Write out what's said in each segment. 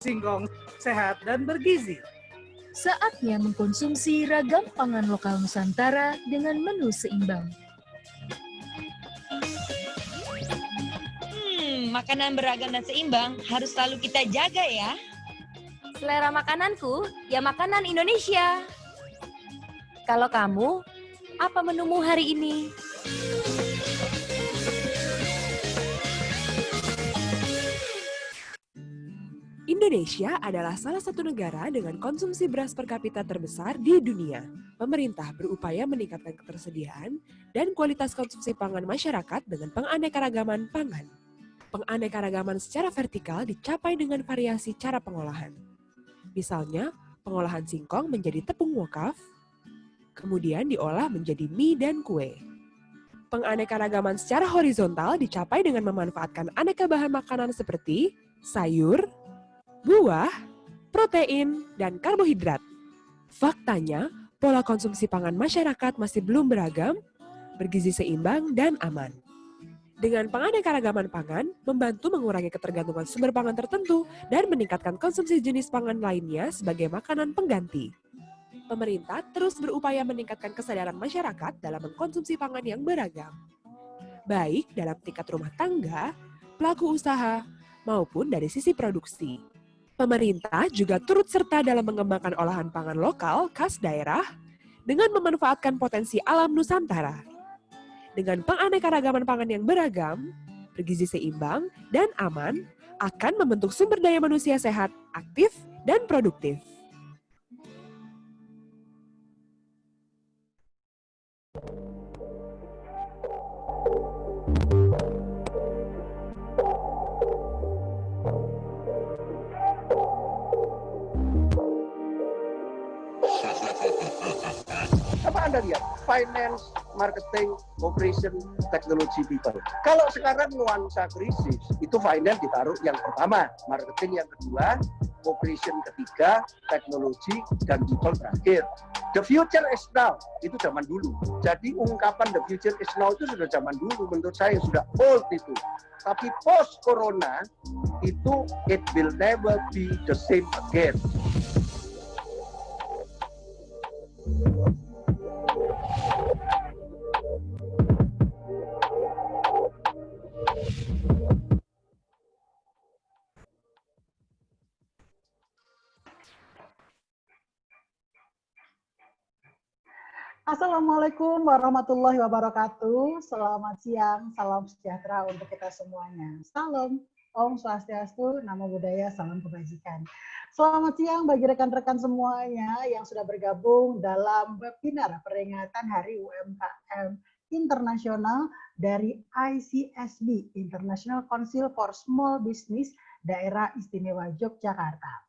singkong, sehat dan bergizi. Saatnya mengkonsumsi ragam pangan lokal Nusantara dengan menu seimbang. Makanan beragam dan seimbang harus selalu kita jaga ya. Selera makananku, ya makanan Indonesia. Kalau kamu, apa menumu hari ini? Indonesia adalah salah satu negara dengan konsumsi beras per kapita terbesar di dunia. Pemerintah berupaya meningkatkan ketersediaan dan kualitas konsumsi pangan masyarakat dengan penganekaragaman pangan. Penganekaragaman secara vertikal dicapai dengan variasi cara pengolahan. Misalnya, pengolahan singkong menjadi tepung wakaf, kemudian diolah menjadi mie dan kue. Penganekaragaman secara horizontal dicapai dengan memanfaatkan aneka bahan makanan seperti sayur, buah, protein, dan karbohidrat. Faktanya, pola konsumsi pangan masyarakat masih belum beragam, bergizi seimbang, dan aman. Dengan penganekaragaman pangan, membantu mengurangi ketergantungan sumber pangan tertentu dan meningkatkan konsumsi jenis pangan lainnya sebagai makanan pengganti. Pemerintah terus berupaya meningkatkan kesadaran masyarakat dalam mengkonsumsi pangan yang beragam, baik dalam tingkat rumah tangga, pelaku usaha, maupun dari sisi produksi. Pemerintah juga turut serta dalam mengembangkan olahan pangan lokal khas daerah dengan memanfaatkan potensi alam Nusantara. Dengan penganekaragaman pangan yang beragam, bergizi seimbang, dan aman, akan membentuk sumber daya manusia sehat, aktif, dan produktif. Apa Anda lihat? Finance, marketing, operation, technology people. Kalau sekarang nuansa krisis, itu finance ditaruh yang pertama, marketing yang kedua, operation ketiga, teknologi, dan people terakhir. The future is now, itu zaman dulu. Jadi ungkapan the future is now itu sudah zaman dulu, menurut saya sudah old itu. Tapi post corona, itu it will never be the same again. Assalamualaikum warahmatullahi wabarakatuh. Selamat siang, salam sejahtera untuk kita semuanya. Salam, Om Swastiastu, Namo Buddhaya, salam kebajikan. Selamat siang bagi rekan-rekan semuanya yang sudah bergabung dalam webinar peringatan Hari UMKM Internasional dari ICSB, International Council for Small Business, Daerah Istimewa Yogyakarta.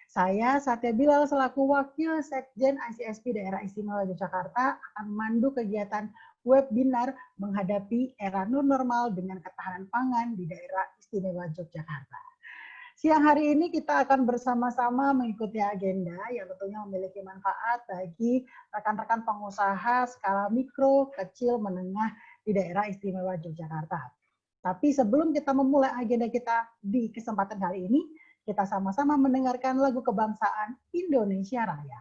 Saya, Satya Bilal, selaku Wakil Sekjen ICSP Daerah Istimewa Yogyakarta akan memandu kegiatan webinar menghadapi era new normal dengan ketahanan pangan di Daerah Istimewa Yogyakarta. Siang hari ini kita akan bersama-sama mengikuti agenda yang tentunya memiliki manfaat bagi rekan-rekan pengusaha skala mikro, kecil, menengah di Daerah Istimewa Yogyakarta. Tapi sebelum kita memulai agenda kita di kesempatan kali ini, kita sama-sama mendengarkan lagu kebangsaan Indonesia Raya.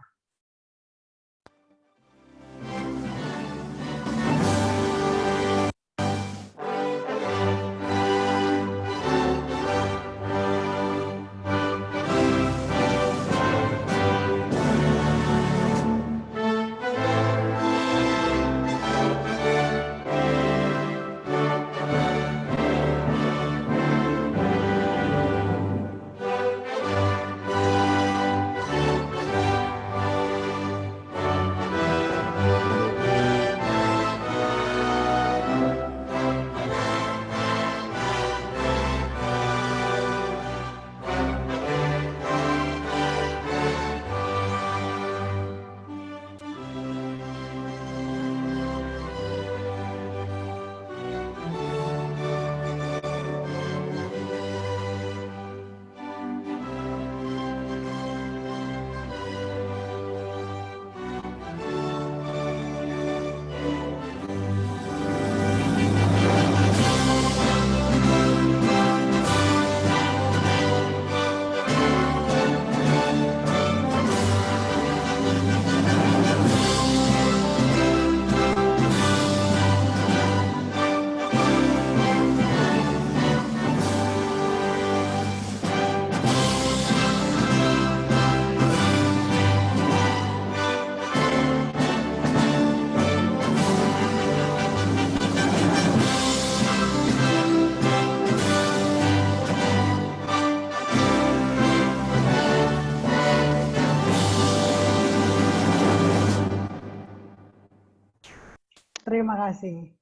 Terima kasih.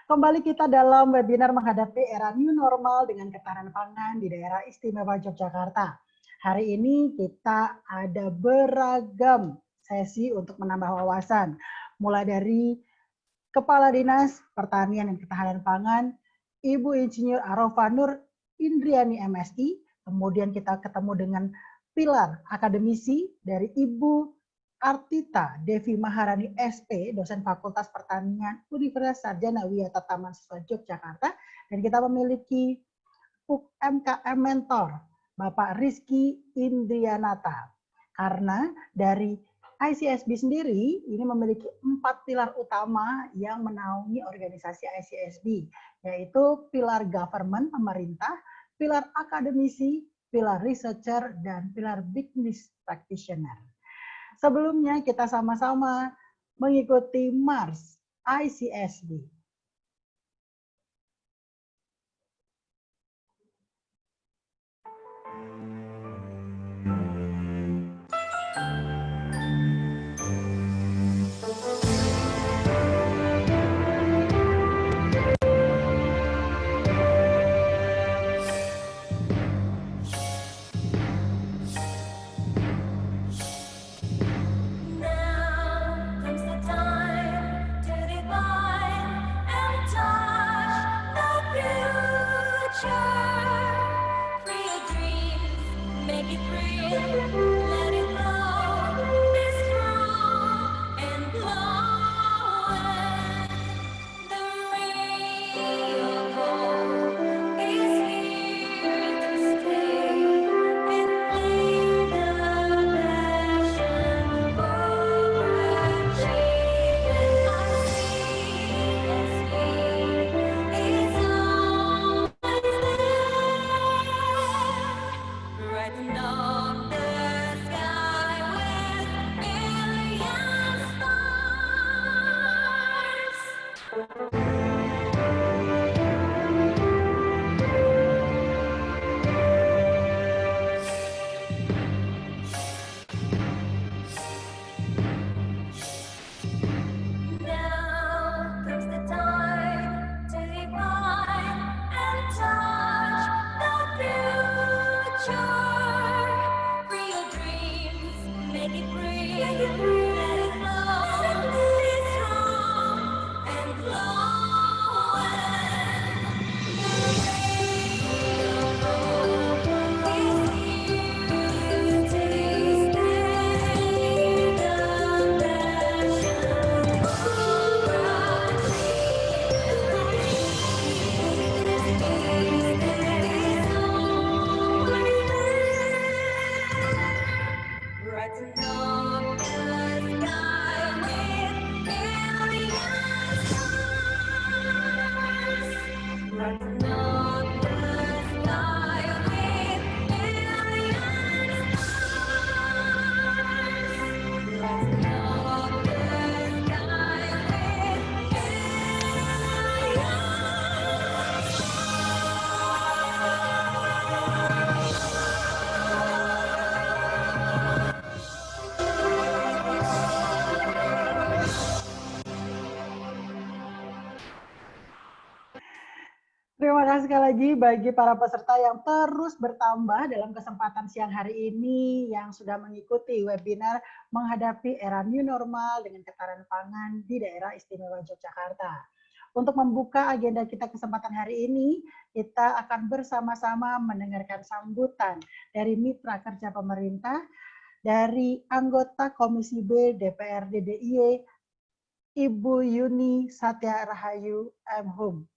Kembali kita dalam webinar menghadapi era new normal dengan ketahanan pangan di daerah istimewa Yogyakarta. Hari ini kita ada beragam sesi untuk menambah wawasan. Mulai dari Kepala Dinas Pertanian dan Ketahanan Pangan, Ibu Insinyur Arofah Nur Indriani MSI. Kemudian kita ketemu dengan pilar akademisi dari Ibu Artita Devi Maharani SP, dosen Fakultas Pertanian Universitas Sarjana Wiyata Taman Siswa Yogyakarta. Dan kita memiliki UMKM Mentor, Bapak Rizky Indrianata. Karena dari ICSB sendiri ini memiliki 4 pilar utama yang menaungi organisasi ICSB, yaitu pilar government, pemerintah, pilar akademisi, pilar researcher, dan pilar business practitioner. Sebelumnya kita sama-sama mengikuti Mars ICSB. Terima kasih sekali lagi bagi para peserta yang terus bertambah dalam kesempatan siang hari ini yang sudah mengikuti webinar menghadapi era new normal dengan ketahanan pangan di daerah istimewa Yogyakarta. Untuk membuka agenda kita kesempatan hari ini, kita akan bersama-sama mendengarkan sambutan dari mitra kerja pemerintah, dari anggota Komisi B DPRD DIY, Ibu Yuni Satya Rahayu M.Hum.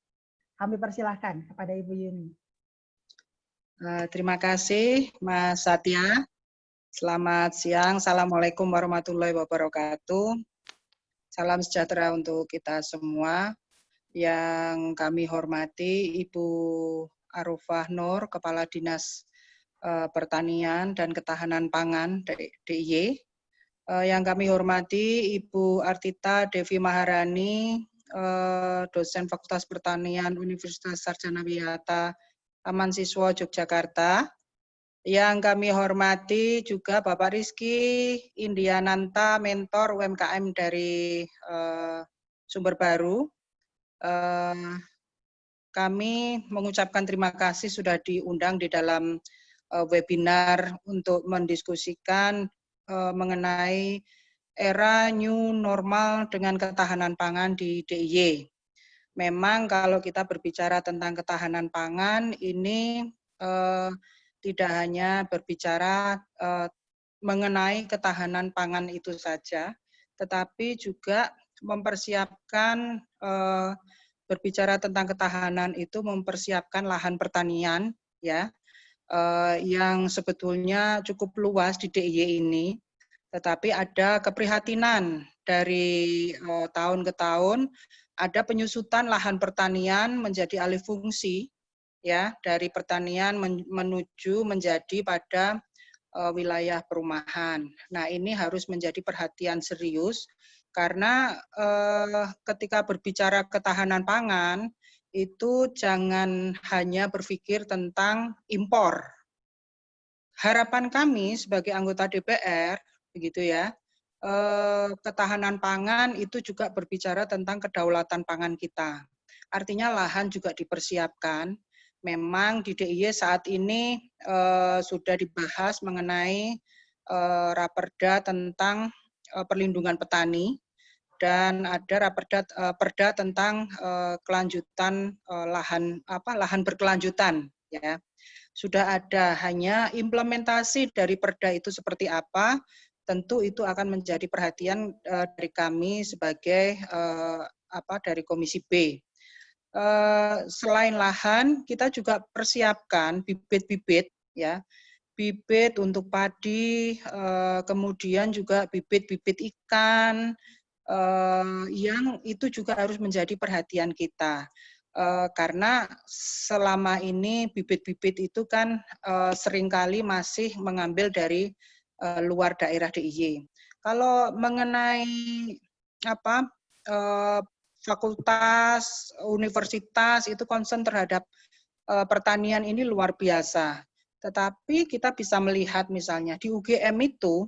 Kami persilahkan kepada Ibu Yuni. Terima kasih Mas Satya. Selamat siang. Assalamualaikum warahmatullahi wabarakatuh. Salam sejahtera untuk kita semua. Yang kami hormati Ibu Arofah Nur, Kepala Dinas Pertanian dan Ketahanan Pangan DIY. Yang kami hormati Ibu Artita Devi Maharani, dosen Fakultas Pertanian Universitas Sarjana Wiyata Taman Siswa Yogyakarta. Yang kami hormati juga Bapak Rizky Indiananta, mentor UMKM dari sumber baru. Kami mengucapkan terima kasih sudah diundang di dalam webinar untuk mendiskusikan mengenai era new normal dengan ketahanan pangan di DIY. Memang kalau kita berbicara tentang ketahanan pangan ini tidak hanya berbicara mengenai ketahanan pangan itu saja, tetapi juga mempersiapkan berbicara tentang ketahanan itu mempersiapkan lahan pertanian ya yang sebetulnya cukup luas di DIY ini, tetapi ada keprihatinan dari tahun ke tahun, ada penyusutan lahan pertanian menjadi alih fungsi ya dari pertanian menuju menjadi pada wilayah perumahan. Nah, ini harus menjadi perhatian serius karena ketika berbicara ketahanan pangan itu jangan hanya berpikir tentang impor. Harapan kami sebagai anggota DPR begitu ya, ketahanan pangan itu juga berbicara tentang kedaulatan pangan kita. Artinya lahan juga dipersiapkan. Memang di DIY saat ini sudah dibahas mengenai raperda tentang perlindungan petani dan ada perda tentang kelanjutan lahan berkelanjutan ya. Sudah ada, hanya implementasi dari perda itu seperti apa, tentu itu akan menjadi perhatian dari kami sebagai dari Komisi B. Selain lahan, kita juga persiapkan bibit-bibit ya, bibit untuk padi, kemudian juga bibit-bibit ikan, yang itu juga harus menjadi perhatian kita. Karena selama ini bibit-bibit itu kan seringkali masih mengambil dari luar daerah DIY. Kalau mengenai fakultas, universitas itu concern terhadap pertanian ini luar biasa. Tetapi kita bisa melihat misalnya di UGM itu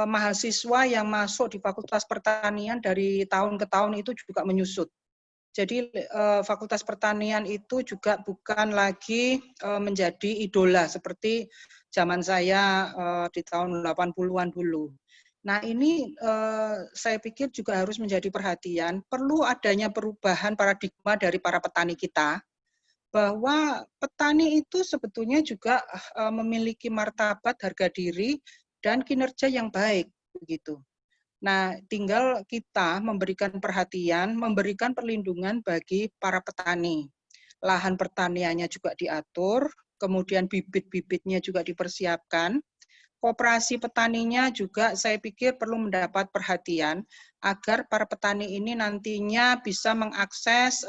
mahasiswa yang masuk di Fakultas Pertanian dari tahun ke tahun itu juga menyusut. Jadi Fakultas Pertanian itu juga bukan lagi menjadi idola seperti zaman saya di tahun 80-an dulu. Nah ini saya pikir juga harus menjadi perhatian, perlu adanya perubahan paradigma dari para petani kita, bahwa petani itu sebetulnya juga memiliki martabat, harga diri, dan kinerja yang baik. Begitu. Nah, tinggal kita memberikan perhatian, memberikan perlindungan bagi para petani. Lahan pertaniannya juga diatur, kemudian bibit-bibitnya juga dipersiapkan, koperasi petaninya juga saya pikir perlu mendapat perhatian agar para petani ini nantinya bisa mengakses,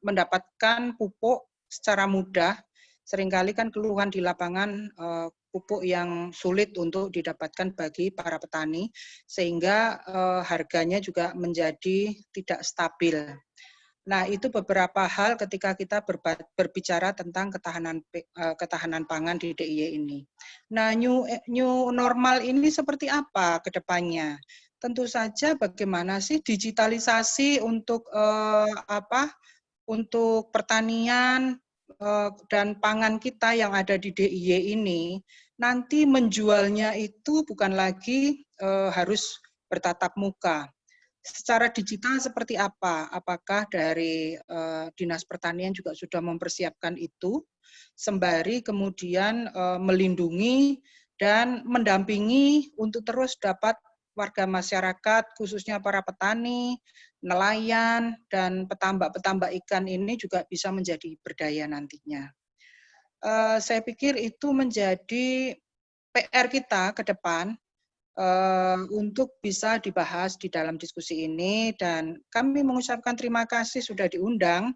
mendapatkan pupuk secara mudah. Seringkali kan keluhan di lapangan pupuk yang sulit untuk didapatkan bagi para petani, sehingga harganya juga menjadi tidak stabil. Nah, itu beberapa hal ketika kita berbicara tentang ketahanan pangan di DIY ini. Nah, new normal ini seperti apa ke depannya? Tentu saja bagaimana sih digitalisasi untuk untuk pertanian dan pangan kita yang ada di DIY ini, nanti menjualnya itu bukan lagi harus bertatap muka. Secara digital seperti apa? Apakah dari Dinas Pertanian juga sudah mempersiapkan itu, sembari kemudian melindungi dan mendampingi untuk terus dapat warga masyarakat, khususnya para petani, nelayan, dan petambak-petambak ikan ini juga bisa menjadi berdaya nantinya. Saya pikir itu menjadi PR kita ke depan, untuk bisa dibahas di dalam diskusi ini, dan kami mengucapkan terima kasih sudah diundang.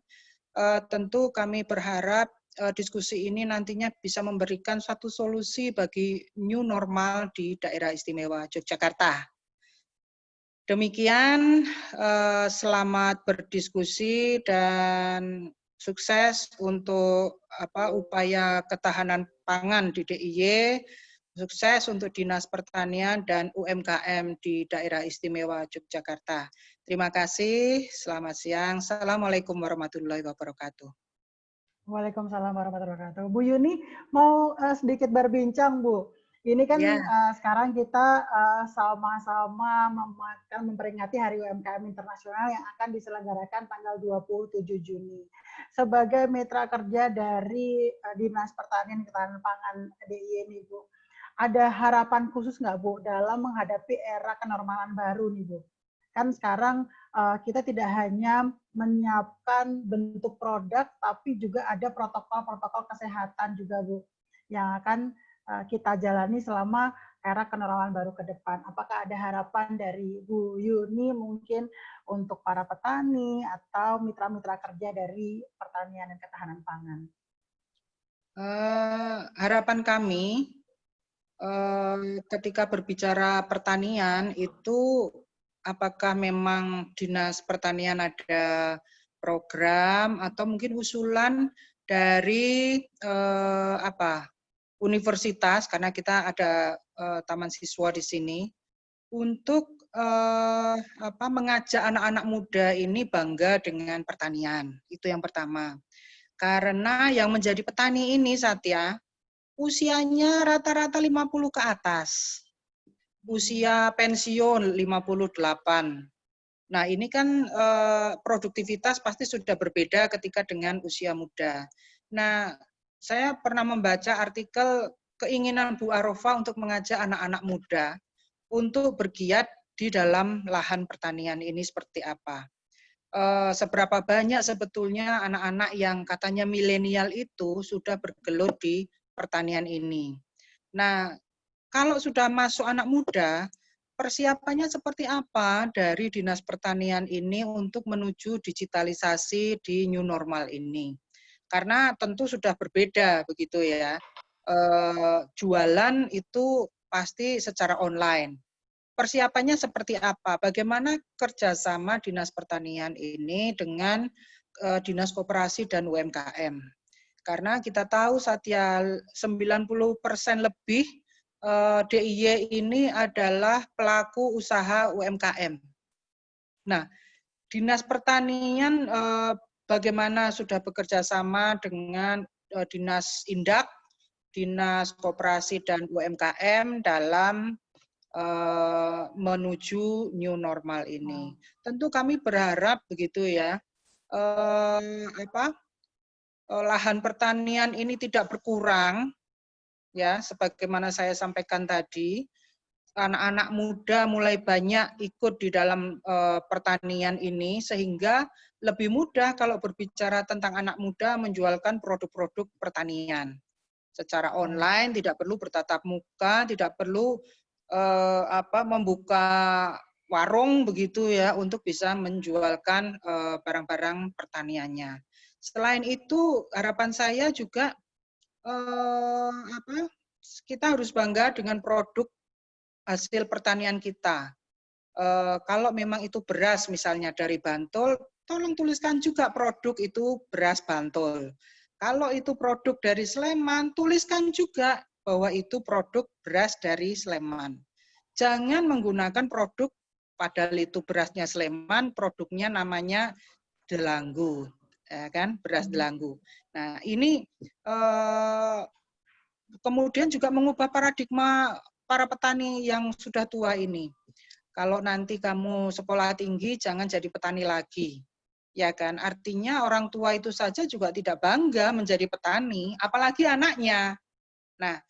Tentu kami berharap diskusi ini nantinya bisa memberikan satu solusi bagi new normal di Daerah Istimewa Yogyakarta. Demikian, selamat berdiskusi dan sukses untuk upaya ketahanan pangan di DIY. Sukses untuk Dinas Pertanian dan UMKM di Daerah Istimewa Yogyakarta. Terima kasih. Selamat siang. Assalamualaikum warahmatullahi wabarakatuh. Waalaikumsalam warahmatullahi wabarakatuh. Bu Yuni mau sedikit berbincang, Bu. Ini kan Ya. sekarang kita sama-sama memperingati Hari UMKM Internasional yang akan diselenggarakan tanggal 27 Juni. Sebagai mitra kerja dari Dinas Pertanian Ketahanan Pangan DIY ini, Bu, ada harapan khusus nggak, Bu, dalam menghadapi era kenormalan baru nih, Bu? Kan sekarang kita tidak hanya menyiapkan bentuk produk, tapi juga ada protokol-protokol kesehatan juga, Bu, yang akan kita jalani selama era kenormalan baru ke depan. Apakah ada harapan dari Bu Yuni mungkin untuk para petani atau mitra-mitra kerja dari pertanian dan ketahanan pangan? Harapan kami ketika berbicara pertanian itu, apakah memang Dinas Pertanian ada program atau mungkin usulan dari universitas, karena kita ada taman siswa di sini, untuk mengajak anak-anak muda ini bangga dengan pertanian. Itu yang pertama. Karena yang menjadi petani ini, Satya, usianya rata-rata 50 ke atas. Usia pensiun 58. Nah, ini kan produktivitas pasti sudah berbeda ketika dengan usia muda. Nah, saya pernah membaca artikel keinginan Bu Arofah untuk mengajak anak-anak muda untuk bergiat di dalam lahan pertanian ini seperti apa. Seberapa banyak sebetulnya anak-anak yang katanya milenial itu sudah bergelut di pertanian ini. Nah, kalau sudah masuk anak muda, persiapannya seperti apa dari Dinas Pertanian ini untuk menuju digitalisasi di new normal ini? Karena tentu sudah berbeda begitu ya. Jualan itu pasti secara online. Persiapannya seperti apa? Bagaimana kerjasama Dinas Pertanian ini dengan Dinas Koperasi dan UMKM? Karena kita tahu Satya 90% lebih DIY ini adalah pelaku usaha UMKM. Nah, Dinas Pertanian bagaimana sudah bekerja sama dengan Dinas Indak, Dinas Koperasi dan UMKM dalam menuju new normal ini. Tentu kami berharap begitu ya, lahan pertanian ini tidak berkurang, ya, sebagaimana saya sampaikan tadi. Anak-anak muda mulai banyak ikut di dalam pertanian ini, sehingga lebih mudah kalau berbicara tentang anak muda menjualkan produk-produk pertanian secara online, tidak perlu bertatap muka, tidak perlu membuka warung begitu ya untuk bisa menjualkan barang-barang pertaniannya. Selain itu, harapan saya juga kita harus bangga dengan produk hasil pertanian kita. Kalau memang itu beras misalnya dari Bantul, tolong tuliskan juga produk itu beras Bantul. Kalau itu produk dari Sleman, tuliskan juga bahwa itu produk beras dari Sleman. Jangan menggunakan produk padahal itu berasnya Sleman, produknya namanya Delanggu, ya kan, beras Delanggu. Nah, ini kemudian juga mengubah paradigma para petani yang sudah tua ini. Kalau nanti kamu sekolah tinggi, jangan jadi petani lagi. Ya kan, artinya orang tua itu saja juga tidak bangga menjadi petani, apalagi anaknya. Nah,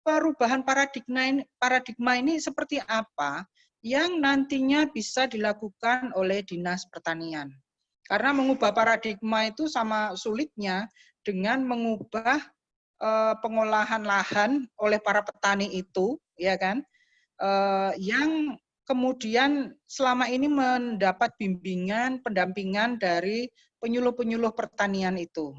perubahan paradigma ini seperti apa yang nantinya bisa dilakukan oleh Dinas Pertanian. Karena mengubah paradigma itu sama sulitnya dengan mengubah pengolahan lahan oleh para petani itu, ya kan, yang kemudian selama ini mendapat bimbingan, pendampingan dari penyuluh-penyuluh pertanian itu.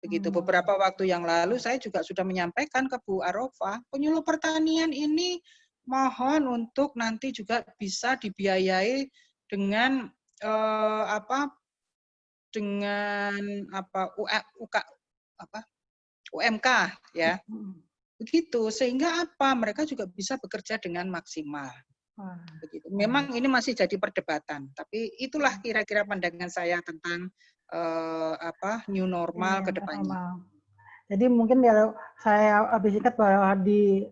Begitu, beberapa waktu yang lalu saya juga sudah menyampaikan ke Bu Arofah, penyuluh pertanian ini mohon untuk nanti juga bisa dibiayai dengan UMK ya. Begitu, sehingga apa? Mereka juga bisa bekerja dengan maksimal. Begitu. Memang ini masih jadi perdebatan, tapi itulah kira-kira pandangan saya tentang new normal ke depannya. Jadi mungkin ya saya lebih singkat bahwa di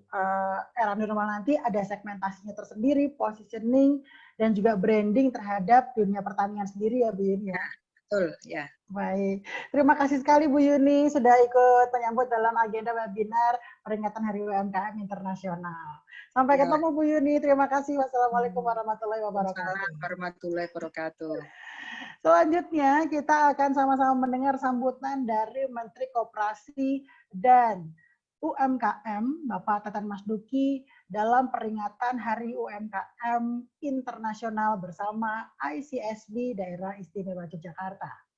era new normal nanti ada segmentasinya tersendiri, positioning, dan juga branding terhadap dunia pertanian sendiri ya Bu Yuni ya. Betul, ya. Baik, terima kasih sekali Bu Yuni sudah ikut menyambut dalam agenda webinar peringatan Hari UMKM Internasional. Sampai ketemu Bu Yuni, terima kasih. Wassalamualaikum warahmatullahi wabarakatuh. Assalamualaikum warahmatullahi wabarakatuh. Selanjutnya kita akan sama-sama mendengar sambutan dari Menteri Koperasi dan UMKM, Bapak Teten Mas Duki, dalam peringatan Hari UMKM Internasional bersama ICSB Daerah Istimewa Yogyakarta.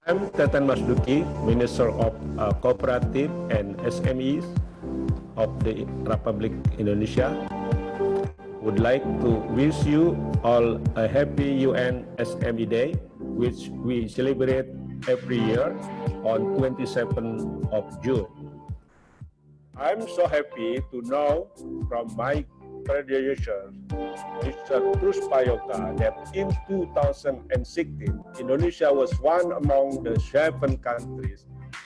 I'm Teten Mas Duki, Minister of Cooperative and SMEs of the Republic Indonesia. Would like to wish you all a happy UN SME Day, which we celebrate every year on 27th of June. I'm so happy to know from my predecessor, Mr. Trus Payoka, that in 2016, Indonesia was one among the 7 countries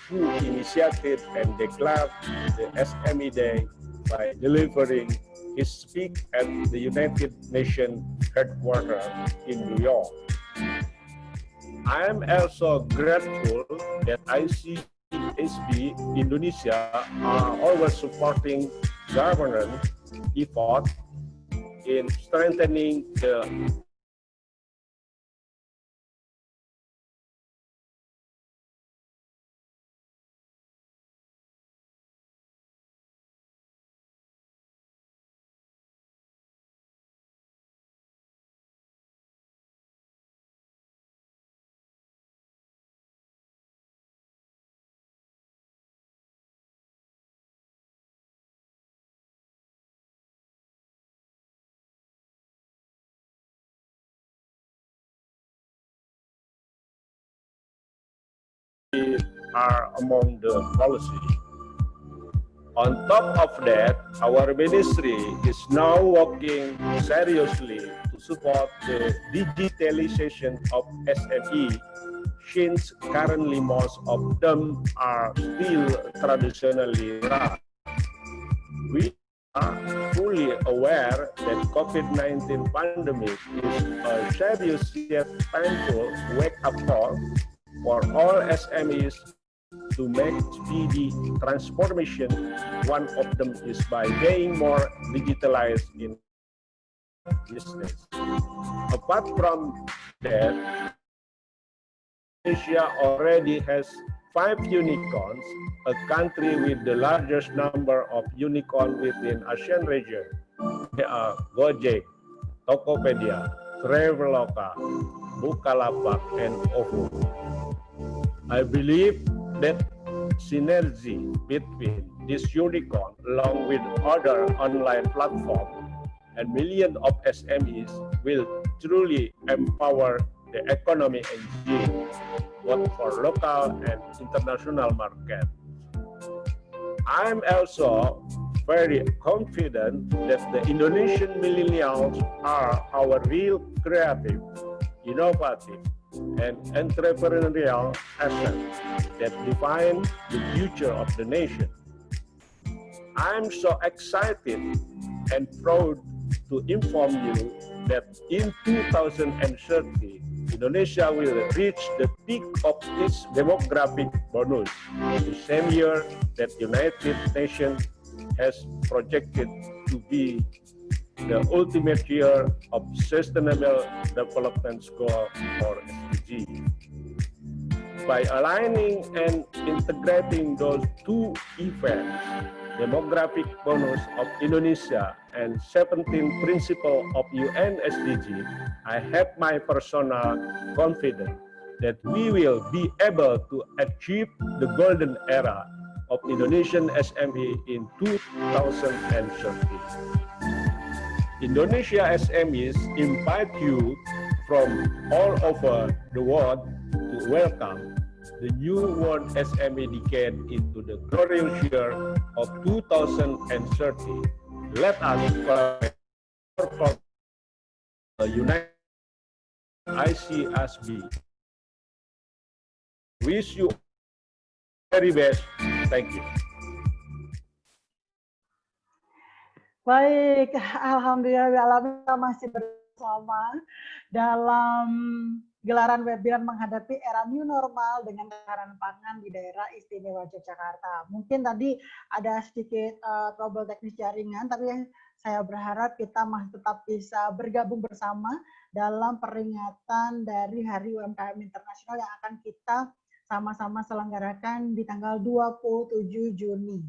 who initiated and declared the SME Day by delivering his speech at the United Nations headquarters in New York. I am also grateful that ICSB Indonesia are always supporting governance effort in strengthening the are among the policy. On top of that, our ministry is now working seriously to support the digitalization of SME, since currently most of them are still traditionally run. We are fully aware that COVID-19 pandemic is a serious yet painful wake-up call for all SMEs to make speedy transformation. One of them is by being more digitalized in business. Apart from that, Asia already has 5 unicorns, a country with the largest number of unicorns within ASEAN region. They are Gojek, Tokopedia, Traveloka, Bukalapak, and OVO. I believe that synergy between this unicorn along with other online platforms and millions of SMEs will truly empower the economy engine, both for local and international market. I'm also very confident that the Indonesian millennials are our real creative, innovative, and entrepreneurial assets that define the future of the nation. I'm so excited and proud to inform you that in 2030, Indonesia will reach the peak of its demographic bonus, the same year that United Nations has projected to be the ultimate year of Sustainable Development Goal or SDG. By aligning and integrating those two events, demographic bonus of Indonesia and 17 principles of UN SDG, I have my personal confidence that we will be able to achieve the golden era of Indonesian SME in 2030. Indonesia SMEs invite you from all over the world to welcome the new World SME Decade into the glorious year of 2030 let us collaborate for the United ICSB. Wish you very best. Thank you. Baik, alhamdulillah kita masih bersama dalam gelaran webinar menghadapi era new normal dengan ketahanan pangan di daerah istimewa Yogyakarta. Mungkin tadi ada sedikit trouble teknis jaringan, tapi saya berharap kita masih tetap bisa bergabung bersama dalam peringatan dari Hari UMKM Internasional yang akan kita sama-sama selenggarakan di tanggal 27 Juni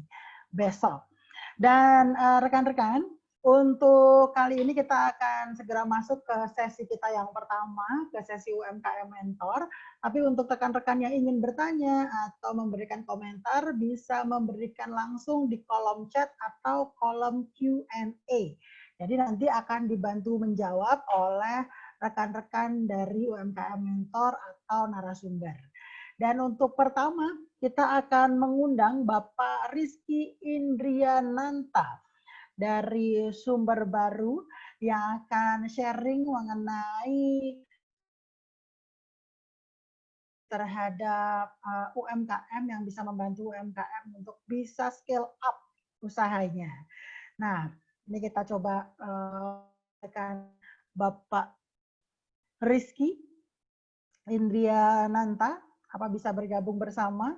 besok. Dan rekan-rekan, untuk kali ini kita akan segera masuk ke sesi kita yang pertama, ke sesi UMKM Mentor. Tapi untuk rekan-rekan yang ingin bertanya atau memberikan komentar, bisa memberikan langsung di kolom chat atau kolom Q&A. Jadi nanti akan dibantu menjawab oleh rekan-rekan dari UMKM Mentor atau narasumber. Dan untuk pertama, kita akan mengundang Bapak Rizky Indriananta dari Sumber Baru yang akan sharing mengenai terhadap UMKM yang bisa membantu UMKM untuk bisa scale up usahanya. Nah, ini kita coba dengan Bapak Rizky Indriananta, apa bisa bergabung bersama?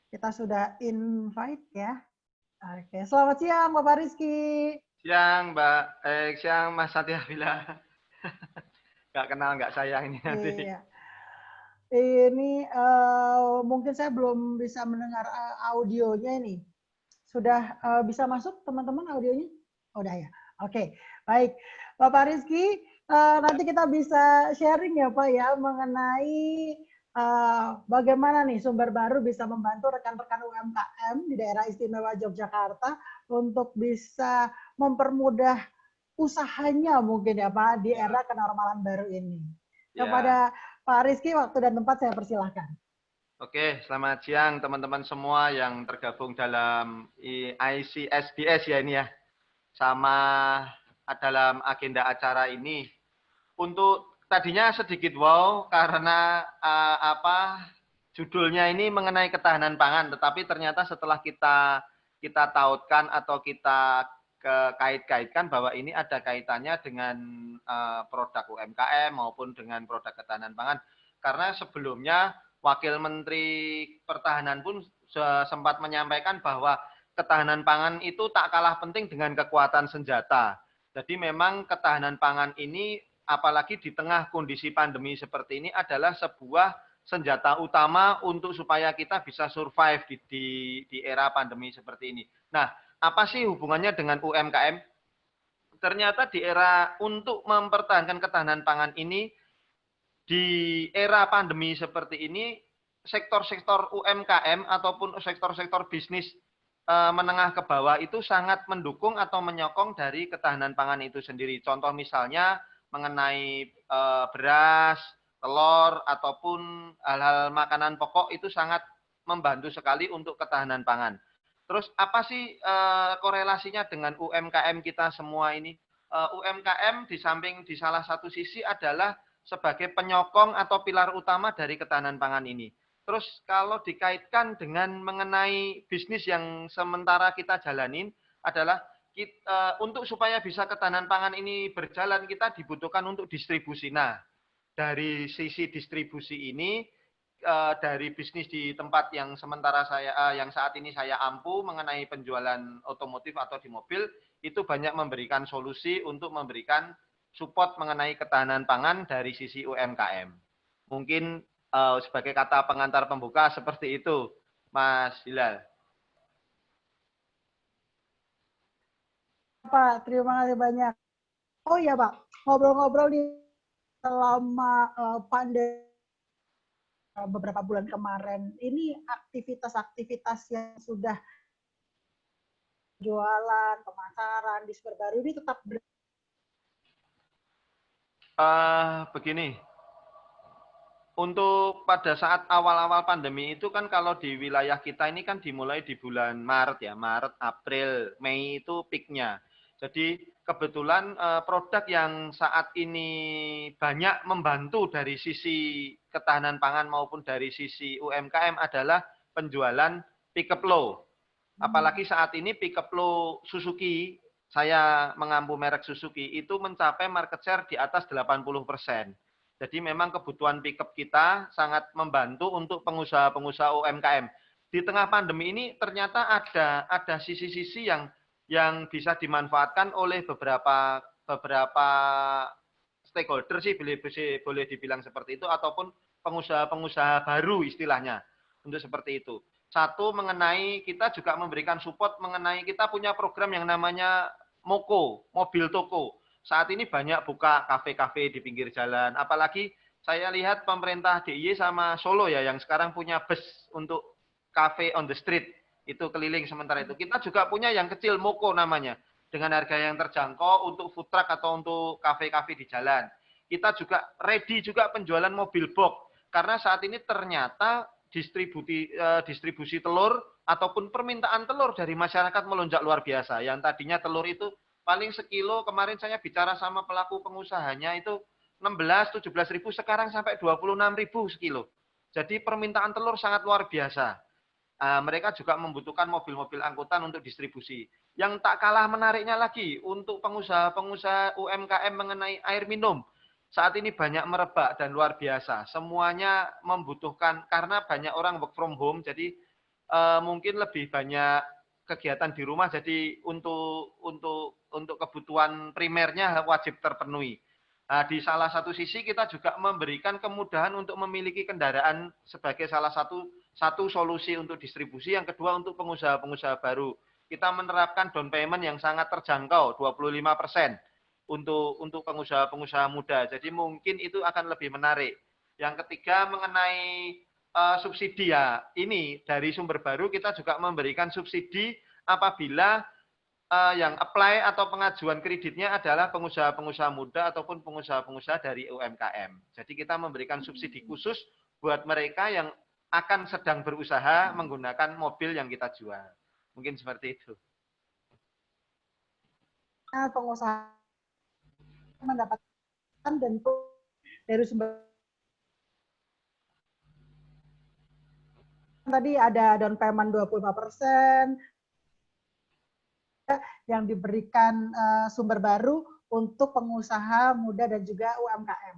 Kita sudah invite ya. Oke, selamat siang Bapak Rizky. Siang Mbak, siang Mas Satya Bila. Nggak kenal nggak sayang ini nanti. Iya. Ini mungkin saya belum bisa mendengar audionya ini. Sudah bisa masuk teman-teman audionya? Oh, udah ya. Oke, baik. Bapak Rizky, nanti kita bisa sharing ya Pak ya mengenai bagaimana nih Sumber Baru bisa membantu rekan-rekan UMKM di daerah istimewa Yogyakarta untuk bisa mempermudah usahanya mungkin ya Pak di era kenormalan baru ini. Kepada Pak Rizky, waktu dan tempat saya persilahkan. Oke, selamat siang teman-teman semua yang tergabung dalam ICSBS ya ini ya. Sama dalam agenda acara ini. Untuk tadinya sedikit wow karena judulnya ini mengenai ketahanan pangan, tetapi ternyata setelah kita tautkan atau kita kait-kaitkan bahwa ini ada kaitannya dengan produk UMKM maupun dengan produk ketahanan pangan. Karena sebelumnya Wakil Menteri Pertahanan pun sempat menyampaikan bahwa ketahanan pangan itu tak kalah penting dengan kekuatan senjata. Jadi memang ketahanan pangan ini apalagi di tengah kondisi pandemi seperti ini adalah sebuah senjata utama untuk supaya kita bisa survive di era pandemi seperti ini. Nah, apa sih hubungannya dengan UMKM? Ternyata di era untuk mempertahankan ketahanan pangan ini, di era pandemi seperti ini, sektor-sektor UMKM ataupun sektor-sektor bisnis menengah ke bawah itu sangat mendukung atau menyokong dari ketahanan pangan itu sendiri. Contoh misalnya mengenai beras, telur, ataupun hal-hal makanan pokok itu sangat membantu sekali untuk ketahanan pangan. Terus apa sih korelasinya dengan UMKM kita semua ini? UMKM di samping di salah satu sisi adalah sebagai penyokong atau pilar utama dari ketahanan pangan ini. Terus kalau dikaitkan dengan mengenai bisnis yang sementara kita jalanin adalah untuk supaya bisa ketahanan pangan ini berjalan, kita dibutuhkan untuk distribusi. Nah, dari sisi distribusi ini, dari bisnis di tempat yang sementara yang saat ini saya ampu mengenai penjualan otomotif atau di mobil, itu banyak memberikan solusi untuk memberikan support mengenai ketahanan pangan dari sisi UMKM. Mungkin sebagai kata pengantar pembuka seperti itu, Mas Hilal. Pak, terima kasih banyak. Oh iya Pak, ngobrol-ngobrol di selama pandemi beberapa bulan kemarin, ini aktivitas-aktivitas yang sudah jualan, pemasaran di Sumber Baru ini tetap begini, untuk pada saat awal-awal pandemi itu kan kalau di wilayah kita ini kan dimulai di bulan Maret ya, Maret, April, Mei itu peaknya. Jadi kebetulan produk yang saat ini banyak membantu dari sisi ketahanan pangan maupun dari sisi UMKM adalah penjualan pickup low. Apalagi saat ini pickup low Suzuki, saya mengampu merek Suzuki, itu mencapai market share di atas 80%. Jadi memang kebutuhan pickup kita sangat membantu untuk pengusaha-pengusaha UMKM. Di tengah pandemi ini ternyata ada sisi-sisi yang bisa dimanfaatkan oleh beberapa stakeholder sih boleh dibilang seperti itu, ataupun pengusaha-pengusaha baru istilahnya untuk seperti itu. Satu, mengenai kita juga memberikan support mengenai kita punya program yang namanya MOKO, mobil toko. Saat ini banyak buka kafe-kafe di pinggir jalan. Apalagi saya lihat pemerintah DIY sama Solo ya yang sekarang punya bus untuk cafe on the street. Itu keliling sementara itu. Kita juga punya yang kecil MOKO namanya. Dengan harga yang terjangkau untuk food truck atau untuk kafe-kafe di jalan. Kita juga ready juga penjualan mobil box. Karena saat ini ternyata distribusi telur ataupun permintaan telur dari masyarakat melonjak luar biasa. Yang tadinya telur itu paling sekilo, kemarin saya bicara sama pelaku pengusahanya itu 16-17 ribu, sekarang sampai 26 ribu sekilo. Jadi permintaan telur sangat luar biasa. Mereka juga membutuhkan mobil-mobil angkutan untuk distribusi. Yang tak kalah menariknya lagi, untuk pengusaha-pengusaha UMKM mengenai air minum. Saat ini banyak merebak dan luar biasa. Semuanya membutuhkan, karena banyak orang work from home, jadi mungkin lebih banyak kegiatan di rumah, jadi untuk kebutuhan primernya wajib terpenuhi. Nah, di salah satu sisi kita juga memberikan kemudahan untuk memiliki kendaraan sebagai salah satu solusi untuk distribusi. Yang kedua, untuk pengusaha-pengusaha baru. Kita menerapkan down payment yang sangat terjangkau, 25% untuk pengusaha-pengusaha muda. Jadi mungkin itu akan lebih menarik. Yang ketiga, mengenai subsidi ya, ini dari sumber baru kita juga memberikan subsidi apabila yang apply atau pengajuan kreditnya adalah pengusaha-pengusaha muda ataupun pengusaha-pengusaha dari UMKM. Jadi kita memberikan subsidi khusus buat mereka yang akan sedang berusaha menggunakan mobil yang kita jual. Mungkin seperti itu. Pengusaha mendapatkan tentu dari sumber. Tadi ada down payment 25% yang diberikan sumber baru untuk pengusaha muda dan juga UMKM.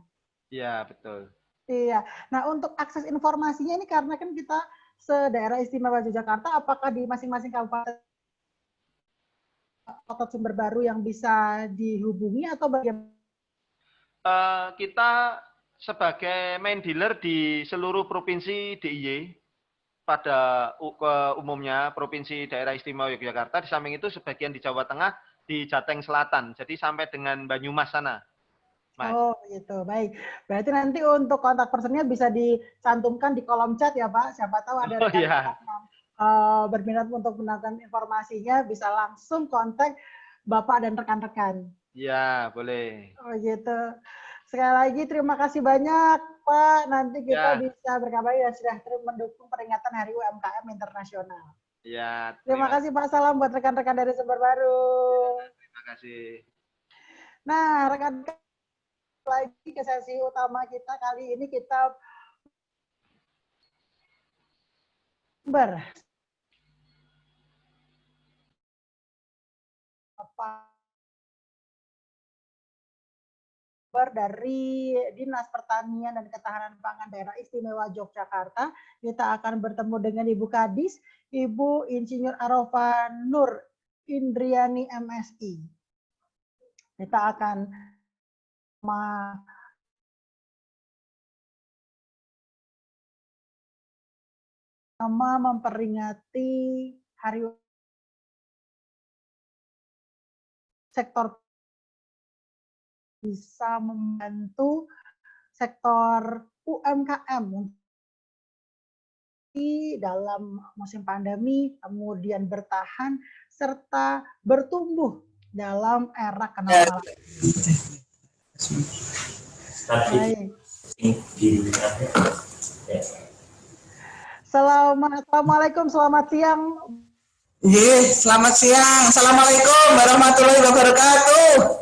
Iya, betul. Iya. Nah, untuk akses informasinya ini karena kan kita se-Daerah Istimewa Yogyakarta, apakah di masing-masing kabupaten atau sumber baru yang bisa dihubungi atau bagaimana? Kita sebagai main dealer di seluruh provinsi DIY, pada umumnya Provinsi Daerah Istimewa Yogyakarta, di samping itu sebagian di Jawa Tengah, di Jateng Selatan, jadi sampai dengan Banyumas sana. Mas. Oh gitu, baik. Berarti nanti untuk kontak personnya bisa dicantumkan di kolom chat ya Pak, siapa tahu ada rekan yang berminat untuk mendapatkan informasinya, bisa langsung kontak Bapak dan rekan-rekan. Iya, boleh. Oh gitu. Sekali lagi terima kasih banyak Pak. Nanti kita bisa berkabar dan sudah mendukung peringatan Hari UMKM Internasional. Ya. Terima kasih Pak. Salam buat rekan-rekan dari Sumber Baru. Terima kasih. Nah, rekan-rekan lagi ke sesi utama kita kali ini kita dari Dinas Pertanian dan Ketahanan Pangan Daerah Istimewa Yogyakarta. Kita akan bertemu dengan Ibu Kadis, Ibu Insinyur Arofa Nur Indriani MSI. Kita akan memperingati Hari sektor bisa membantu sektor UMKM dalam musim pandemi, kemudian bertahan serta bertumbuh dalam era kenormalan. Baik. Assalamualaikum, selamat siang. Selamat siang. Assalamualaikum warahmatullahi wabarakatuh.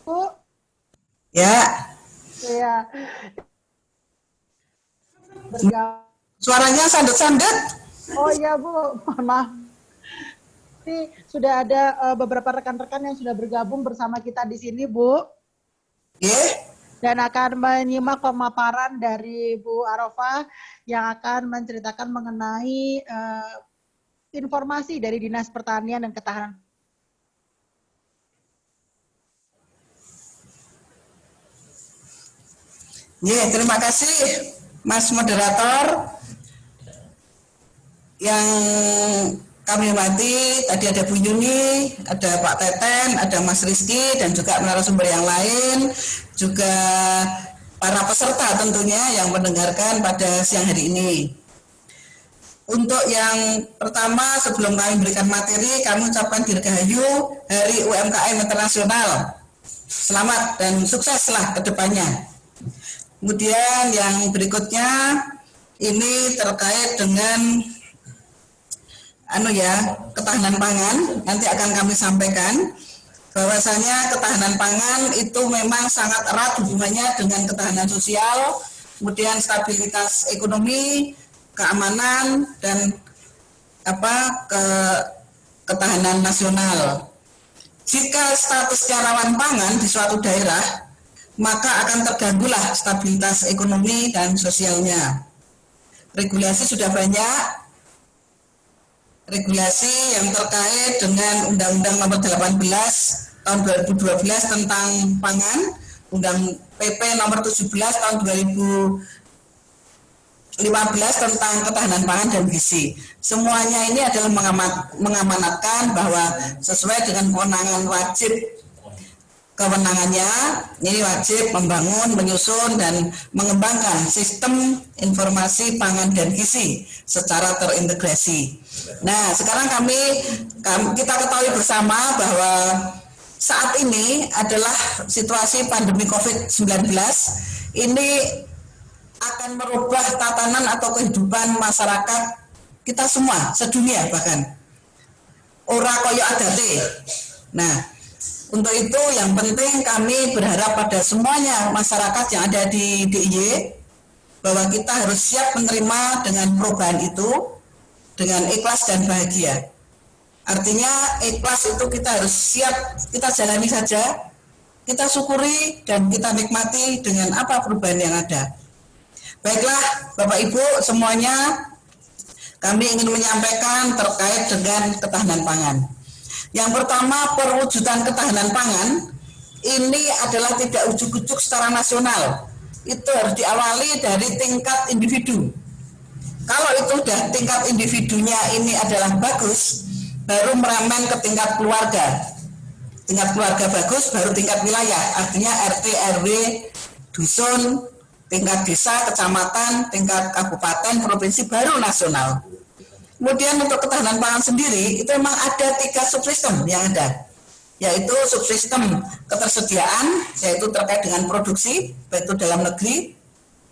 Bu. Ya. Iya. Suaranya sandet-sandet. Oh iya Bu, mohon maaf. Ini sudah ada beberapa rekan-rekan yang sudah bergabung bersama kita di sini, Bu. Dan akan menyimak pemaparan dari Bu Arofah yang akan menceritakan mengenai informasi dari Dinas Pertanian dan Ketahanan. Terima kasih Mas Moderator. Yang kami hormati, tadi ada Bu Yuni, ada Pak Teten, ada Mas Rizky, dan juga narasumber yang lain, juga para peserta tentunya yang mendengarkan pada siang hari ini. Untuk yang pertama, sebelum kami berikan materi, kami ucapkan dirgahayu Hari UMKM Internasional. Selamat dan sukseslah ke depannya. Kemudian yang berikutnya, ini terkait dengan ketahanan pangan. Nanti akan kami sampaikan bahwasanya ketahanan pangan itu memang sangat erat hubungannya dengan ketahanan sosial, kemudian stabilitas ekonomi, keamanan, dan ketahanan nasional. Jika statusnya rawan pangan di suatu daerah, maka akan terganggulah stabilitas ekonomi dan sosialnya. Regulasi sudah banyak. Regulasi yang terkait dengan Undang-Undang Nomor 18 Tahun 2012 tentang pangan, Undang PP Nomor 17 Tahun 2015 tentang ketahanan pangan dan gizi. Semuanya ini adalah mengamanatkan bahwa sesuai dengan kewenangannya, ini wajib membangun, menyusun, dan mengembangkan sistem informasi pangan dan gizi secara terintegrasi. Nah, sekarang kita ketahui bersama bahwa saat ini adalah situasi pandemi COVID-19. Ini akan merubah tatanan atau kehidupan masyarakat kita semua, sedunia bahkan. Ora koyo adate. Nah, untuk itu yang penting kami berharap pada semuanya masyarakat yang ada di DIY bahwa kita harus siap menerima dengan perubahan itu dengan ikhlas dan bahagia. Artinya ikhlas itu kita harus siap, kita jalani saja, kita syukuri dan kita nikmati dengan apa perubahan yang ada. Baiklah Bapak Ibu semuanya, kami ingin menyampaikan terkait dengan ketahanan pangan. Yang pertama, perwujudan ketahanan pangan ini adalah tidak ujuk-ujuk secara nasional. Itu harus diawali dari tingkat individu. Kalau itu sudah tingkat individunya ini adalah bagus, baru meramen ke tingkat keluarga. Tingkat keluarga bagus, baru tingkat wilayah. Artinya RT, RW, dusun, tingkat desa, kecamatan, tingkat kabupaten, provinsi, baru nasional. Kemudian untuk ketahanan pangan sendiri, itu memang ada 3 subsistem yang ada, yaitu subsistem ketersediaan, yaitu terkait dengan produksi, baik itu dalam negeri,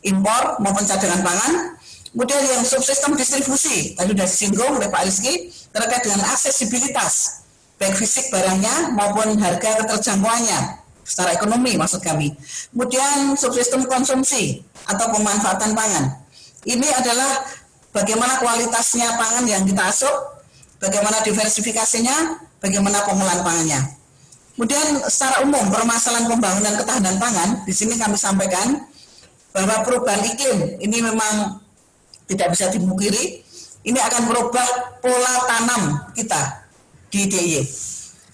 impor, maupun cadangan pangan. Kemudian yang subsistem distribusi, tadi sudah disinggung oleh Pak Rizky, terkait dengan aksesibilitas, baik fisik barangnya maupun harga keterjangkauannya, secara ekonomi maksud kami. Kemudian subsistem konsumsi atau pemanfaatan pangan. Ini adalah bagaimana kualitasnya pangan yang kita asup, bagaimana diversifikasinya, bagaimana pengolahan pangannya. Kemudian secara umum permasalahan pembangunan ketahanan pangan, di sini kami sampaikan bahwa perubahan iklim ini memang tidak bisa dimungkiri, ini akan merubah pola tanam kita di DIY.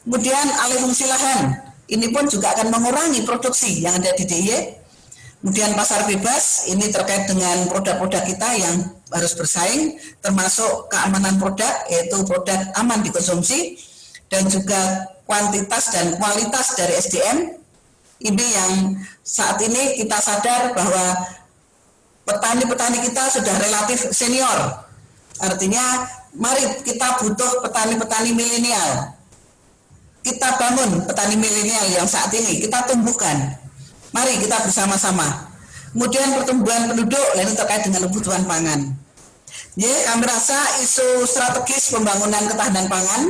Kemudian alih fungsi lahan, ini pun juga akan mengurangi produksi yang ada di DIY. Kemudian pasar bebas, ini terkait dengan produk-produk kita yang harus bersaing, termasuk keamanan produk, yaitu produk aman dikonsumsi, dan juga kuantitas dan kualitas dari SDM. Ini yang saat ini kita sadar bahwa petani-petani kita sudah relatif senior. Artinya, mari kita butuh petani-petani milenial. kita bangun petani milenial yang saat ini, kita tumbuhkan. Mari kita bersama-sama. Kemudian pertumbuhan penduduk, ini terkait dengan kebutuhan pangan. Ya, kami rasa isu strategis pembangunan ketahanan pangan.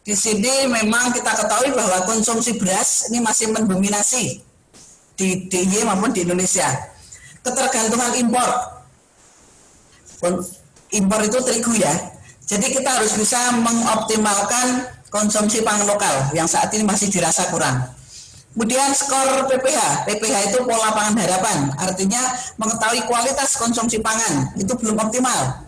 Di sini memang kita ketahui bahwa konsumsi beras ini masih mendominasi di DIY maupun di Indonesia. Ketergantungan impor. Impor itu terigu ya. Jadi kita harus bisa mengoptimalkan konsumsi pangan lokal yang saat ini masih dirasa kurang. Kemudian skor PPH. PPH itu pola pangan harapan, artinya mengetahui kualitas konsumsi pangan, itu belum optimal.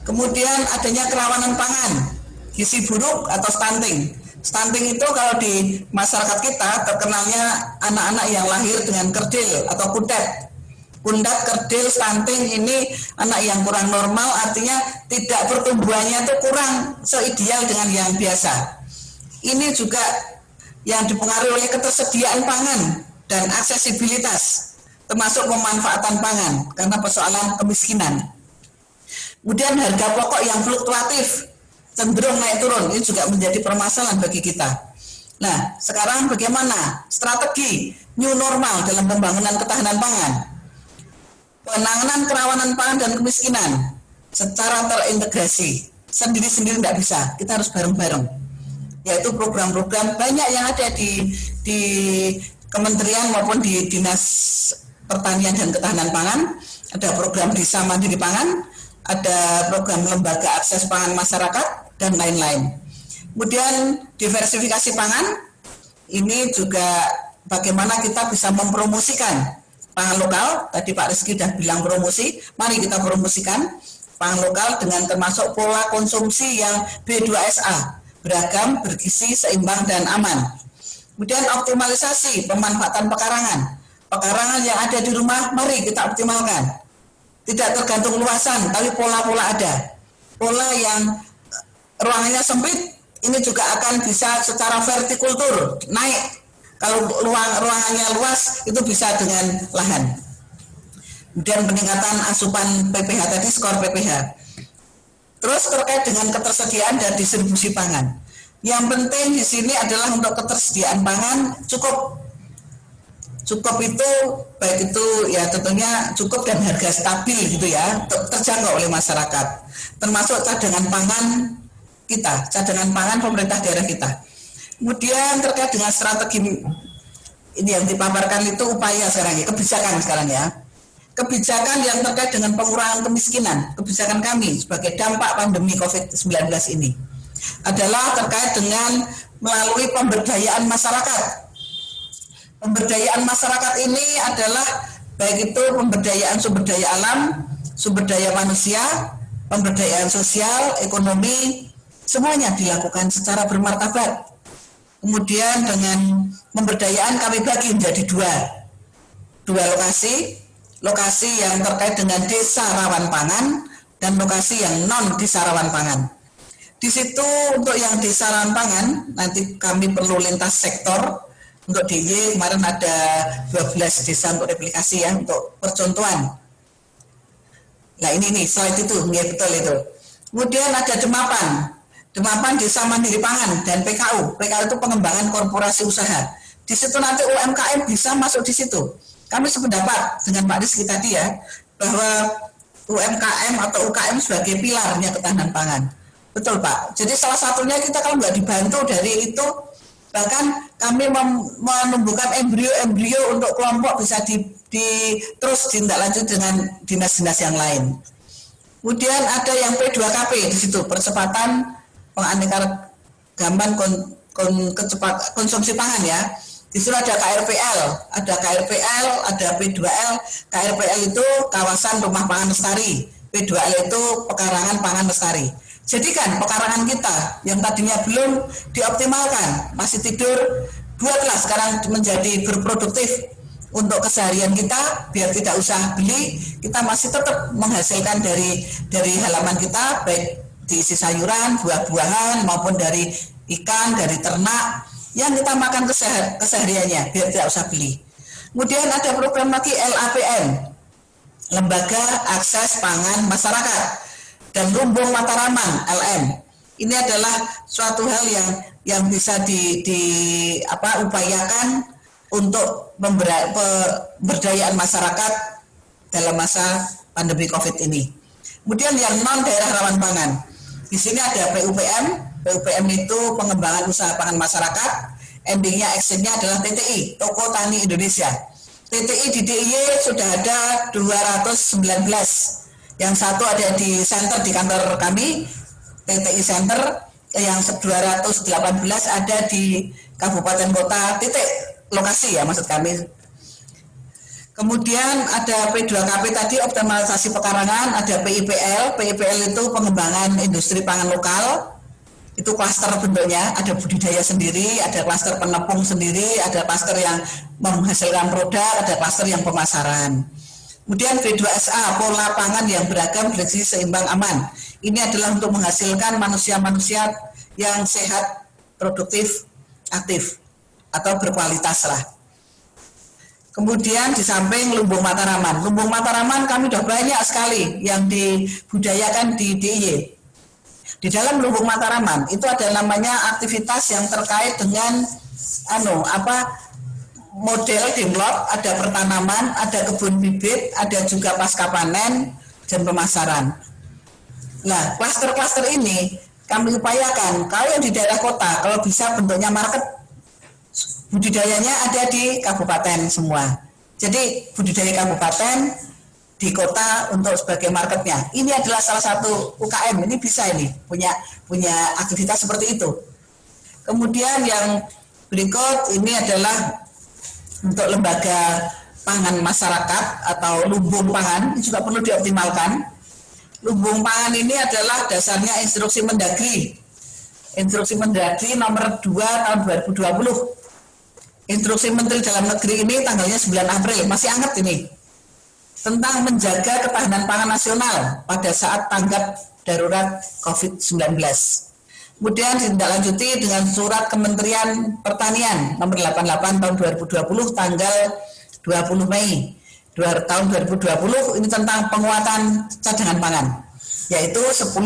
Kemudian adanya kerawanan pangan, gizi buruk atau stunting. Stunting itu kalau di masyarakat kita terkenalnya anak-anak yang lahir dengan kerdil atau kundat. Kundat, kerdil, stunting ini anak yang kurang normal, artinya tidak pertumbuhannya itu kurang seideal dengan yang biasa. Ini juga yang dipengaruhi oleh ketersediaan pangan dan aksesibilitas, termasuk pemanfaatan pangan karena persoalan kemiskinan. Kemudian harga pokok yang fluktuatif, cenderung naik turun, ini juga menjadi permasalahan bagi kita. Nah, sekarang bagaimana strategi new normal dalam pembangunan ketahanan pangan? Penanganan kerawanan pangan dan kemiskinan secara terintegrasi, sendiri-sendiri tidak bisa, kita harus bareng-bareng. Yaitu program-program banyak yang ada di kementerian maupun di Dinas Pertanian dan Ketahanan Pangan. Ada program Desa Mandiri Pangan, ada program Lembaga Akses Pangan Masyarakat, dan lain-lain. Kemudian diversifikasi pangan, ini juga bagaimana kita bisa mempromosikan pangan lokal. Tadi Pak Rizky sudah bilang promosi, mari kita promosikan pangan lokal dengan termasuk pola konsumsi yang B2SA, beragam, bergizi, seimbang, dan aman. Kemudian optimalisasi pemanfaatan pekarangan. Pekarangan yang ada di rumah, mari kita optimalkan. Tidak tergantung luasan, tapi pola-pola ada. Pola yang ruangannya sempit, ini juga akan bisa secara vertikultur, naik. Kalau ruangannya luas, itu bisa dengan lahan. Kemudian peningkatan asupan PPH tadi, skor PPH. Terus terkait dengan ketersediaan dan distribusi pangan. Yang penting di sini adalah untuk ketersediaan pangan cukup. Cukup itu baik itu ya tentunya cukup dan harga stabil gitu ya, terjangkau oleh masyarakat. Termasuk cadangan pangan kita, cadangan pangan pemerintah daerah kita. Kemudian terkait dengan strategi ini yang dipaparkan itu upaya sekarang ya, kebijakan sekarang ya. Kebijakan yang terkait dengan pengurangan kemiskinan, kebijakan kami sebagai dampak pandemi COVID-19 ini adalah terkait dengan melalui pemberdayaan masyarakat. Pemberdayaan masyarakat ini adalah baik itu pemberdayaan sumber daya alam, sumber daya manusia, pemberdayaan sosial, ekonomi, semuanya dilakukan secara bermartabat. Kemudian dengan pemberdayaan kami bagi menjadi dua lokasi. Lokasi yang terkait dengan desa rawan pangan dan lokasi yang non desa rawan pangan. Di situ untuk yang desa rawan pangan nanti kami perlu lintas sektor. Untuk DIY kemarin ada 12 desa untuk replikasi ya, untuk percontohan. Nah ini nih slide itu, ya betul itu. Kemudian ada Demapan Desa Mandiri Pangan dan PKU. PKU itu pengembangan korporasi usaha. Di situ nanti UMKM bisa masuk di situ. Kami sependapat dengan Pak Rizky tadi ya, bahwa UMKM atau UKM sebagai pilarnya ketahanan pangan. Betul Pak. Jadi salah satunya kita kalau nggak dibantu dari itu, bahkan kami menumbuhkan embrio-embrio untuk kelompok bisa terus ditindaklanjut dengan dinas-dinas yang lain. Kemudian ada yang P2KP di situ, percepatan penganeka-ragaman konsumsi pangan ya. Di situ ada KRPL, ada P2L. KRPL itu kawasan rumah pangan lestari, P2L itu pekarangan pangan lestari. Jadikan pekarangan kita yang tadinya belum dioptimalkan, masih tidur, buatlah sekarang menjadi berproduktif untuk keseharian kita, biar tidak usah beli, kita masih tetap menghasilkan dari halaman kita, baik diisi sayuran, buah-buahan, maupun dari ikan, dari ternak, yang kita makan kesehariannya, biar tidak usah beli. Kemudian ada program lagi LAPM, Lembaga Akses Pangan Masyarakat, dan Lumbung Mataraman, LM. Ini adalah suatu hal yang yang bisa upayakan untuk pemberdayaan masyarakat dalam masa pandemi COVID ini. Kemudian yang non daerah rawan pangan, di sini ada PUPM. PUPM itu pengembangan usaha pangan masyarakat. Endingnya actionnya adalah TTI, Toko Tani Indonesia. TTI di DIY sudah ada 219. Yang satu ada di center di kantor kami, TTI Center. Yang 218 ada di kabupaten kota titik lokasi ya maksud kami. Kemudian ada P2KP tadi optimalisasi pekarangan, ada PIPL. PIPL itu pengembangan industri pangan lokal. Itu klaster bentuknya, ada budidaya sendiri, ada klaster penepung sendiri, ada klaster yang menghasilkan produk, ada klaster yang pemasaran. Kemudian B2SA, pola pangan yang beragam, bergizi, seimbang, aman. Ini adalah untuk menghasilkan manusia-manusia yang sehat, produktif, aktif, atau berkualitas lah. Kemudian di samping Lumbung Mataraman. Lumbung Mataraman kami sudah banyak sekali yang dibudayakan di DIY. Di dalam Lumbung Mataraman itu ada namanya aktivitas yang terkait dengan model demlot, ada pertanaman, ada kebun bibit, ada juga pasca panen dan pemasaran. Nah, klaster-klaster ini kami upayakan kalau yang di daerah kota, kalau bisa bentuknya market, budidayanya ada di kabupaten semua. Jadi budidaya kabupaten di kota untuk sebagai marketnya. Ini adalah salah satu UKM, ini bisa ini punya aktivitas seperti itu. Kemudian yang berikut ini adalah untuk lembaga pangan masyarakat atau lumbung pangan juga perlu dioptimalkan. Lumbung pangan ini adalah dasarnya instruksi Mendagri. Instruksi Mendagri nomor 2 tahun 2020. Instruksi Menteri Dalam Negeri ini tanggalnya 9 April, masih hangat ini. Tentang menjaga ketahanan pangan nasional pada saat tanggap darurat COVID-19. Kemudian ditindaklanjuti dengan surat Kementerian Pertanian nomor 88 tahun 2020 tanggal 20 Mei tahun 2020 ini tentang penguatan cadangan pangan, yaitu 10%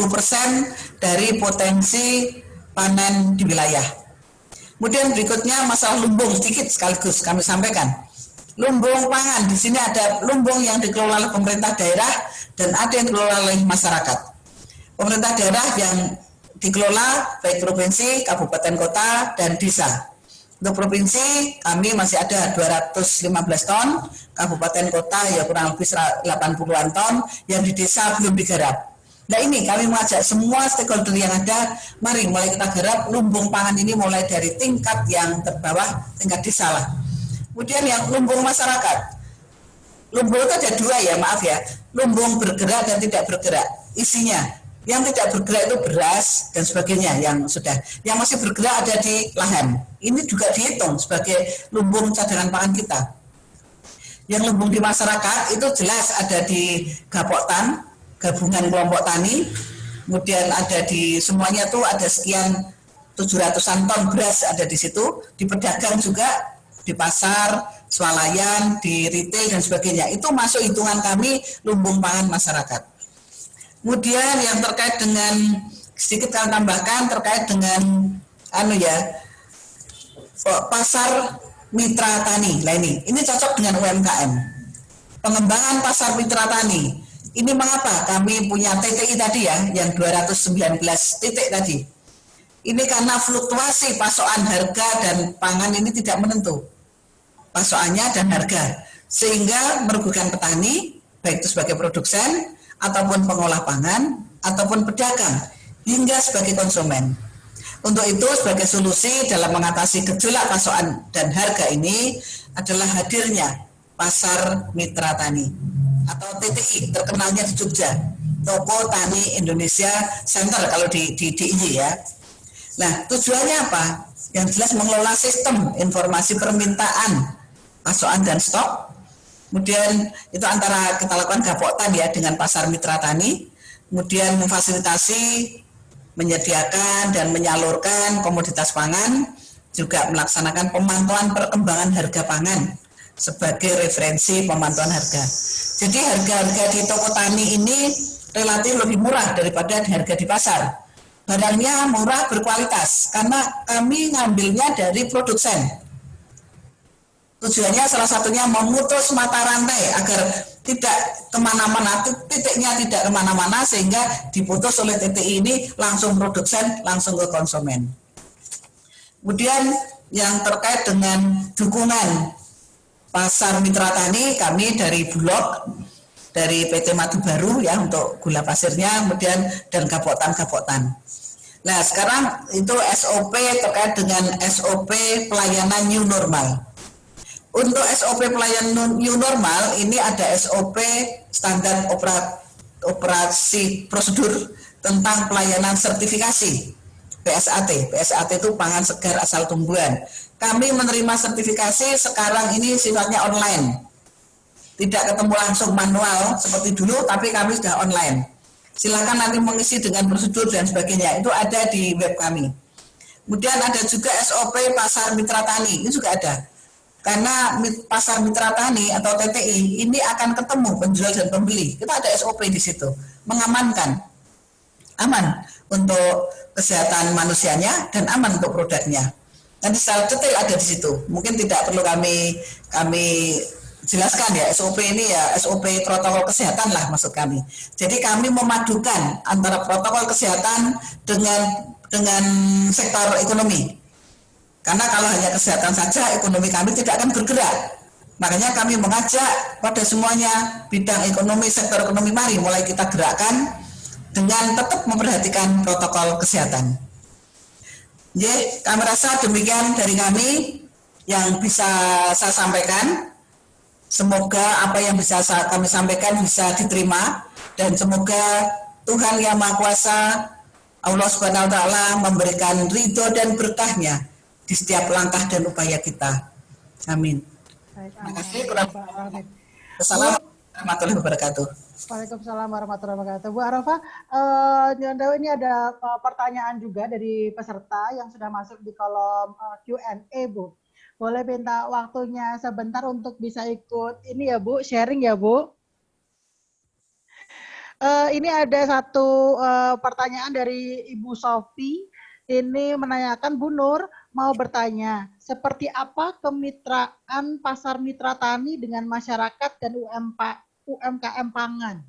dari potensi panen di wilayah. Kemudian berikutnya masalah lumbung sedikit sekaligus kami sampaikan. Lumbung pangan di sini ada lumbung yang dikelola oleh pemerintah daerah dan ada yang dikelola oleh masyarakat. Pemerintah daerah yang dikelola baik provinsi, kabupaten kota, dan desa. Untuk provinsi kami masih ada 215 ton, kabupaten kota ya kurang lebih 80-an ton, yang di desa belum digarap. Nah ini kami mengajak semua stakeholder yang ada, mari mulai kita garap lumbung pangan ini mulai dari tingkat yang terbawah, tingkat desa lah. Kemudian yang lumbung masyarakat. Lumbung itu ada dua ya, maaf ya, lumbung bergerak dan tidak bergerak. Isinya yang tidak bergerak itu beras dan sebagainya yang masih bergerak ada di lahan. Ini juga dihitung sebagai lumbung cadangan pangan kita. Yang lumbung di masyarakat itu jelas ada di Gapoktan, gabungan kelompok tani. Kemudian ada di semuanya tuh ada sekian 700-an ton beras ada di situ, di pedagang juga, di pasar, swalayan, di retail dan sebagainya. Itu masuk hitungan kami lumbung pangan masyarakat. Kemudian yang terkait dengan sedikit kami tambahkan terkait dengan pasar mitra tani. Nah ini cocok dengan UMKM. Pengembangan pasar mitra tani. Ini mengapa kami punya TTI tadi ya, yang 219 titik tadi. Ini karena fluktuasi pasokan harga dan pangan ini tidak menentu. Pasokannya dan harga. Sehingga merugikan petani, baik itu sebagai produsen, ataupun pengolah pangan, ataupun pedagang, hingga sebagai konsumen. Untuk itu, sebagai solusi dalam mengatasi gejolak pasokan dan harga ini adalah hadirnya Pasar Mitra Tani, atau TTI, terkenalnya di Jogja, Toko Tani Indonesia Center kalau di DIY ya. Nah, tujuannya apa? Yang jelas mengelola sistem informasi permintaan, pasokan dan stok. Kemudian itu antara kita lakukan Gapoktan ya dengan Pasar Mitra Tani, kemudian memfasilitasi, menyediakan dan menyalurkan komoditas pangan, juga melaksanakan pemantauan perkembangan harga pangan sebagai referensi pemantauan harga. Jadi harga-harga di toko tani ini relatif lebih murah daripada harga di pasar. barangnya murah berkualitas karena kami ngambilnya dari produsen. Tujuannya salah satunya memutus mata rantai agar tidak kemana-mana, titiknya tidak kemana-mana sehingga diputus oleh TTI ini langsung produsen, langsung ke konsumen. Kemudian yang terkait dengan dukungan pasar mitra tani, kami dari Bulog, dari PT Madu Baru ya untuk gula pasirnya, kemudian dan gapotan. Nah sekarang itu SOP terkait dengan SOP pelayanan new normal. Untuk SOP pelayanan new normal ini ada SOP standar operasi prosedur tentang pelayanan sertifikasi PSAT. PSAT itu pangan segar asal tumbuhan. Kami menerima sertifikasi sekarang ini sifatnya online. Tidak ketemu langsung manual seperti dulu, tapi kami sudah online. Silakan nanti mengisi dengan prosedur dan sebagainya. Itu ada di web kami. Kemudian ada juga SOP pasar mitra tani. Ini juga ada. Karena pasar mitra tani atau TTI ini akan ketemu penjual dan pembeli. Kita ada SOP di situ, mengamankan, aman untuk kesehatan manusianya dan aman untuk produknya. Nanti secara detail ada di situ. Mungkin tidak perlu kami jelaskan ya, SOP ini ya SOP protokol kesehatan lah maksud kami. Jadi kami memadukan antara protokol kesehatan dengan sektor ekonomi. Karena kalau hanya kesehatan saja, ekonomi kami tidak akan bergerak. Makanya kami mengajak pada semuanya bidang ekonomi, sektor ekonomi, mari mulai kita gerakkan dengan tetap memperhatikan protokol kesehatan. Jadi kami rasa demikian dari kami yang bisa saya sampaikan. Semoga apa yang bisa kami sampaikan bisa diterima dan semoga Tuhan Yang Maha Kuasa, Allah Subhanahu Wa Taala memberikan ridho dan berkahnya di setiap langkah dan upaya kita. Amin. Terima kasih. Assalamualaikum warahmatullahi wabarakatuh. Waalaikumsalam warahmatullahi wabarakatuh. Bu Arafah, ini ada pertanyaan juga dari peserta yang sudah masuk di kolom Q&A, Bu. Boleh minta waktunya sebentar untuk bisa ikut ini ya, Bu, sharing ya, Bu. Ini ada satu pertanyaan dari Ibu Sofi. Ini menanyakan, Bu Nur mau bertanya, seperti apa kemitraan pasar mitra tani dengan masyarakat dan UMKM pangan?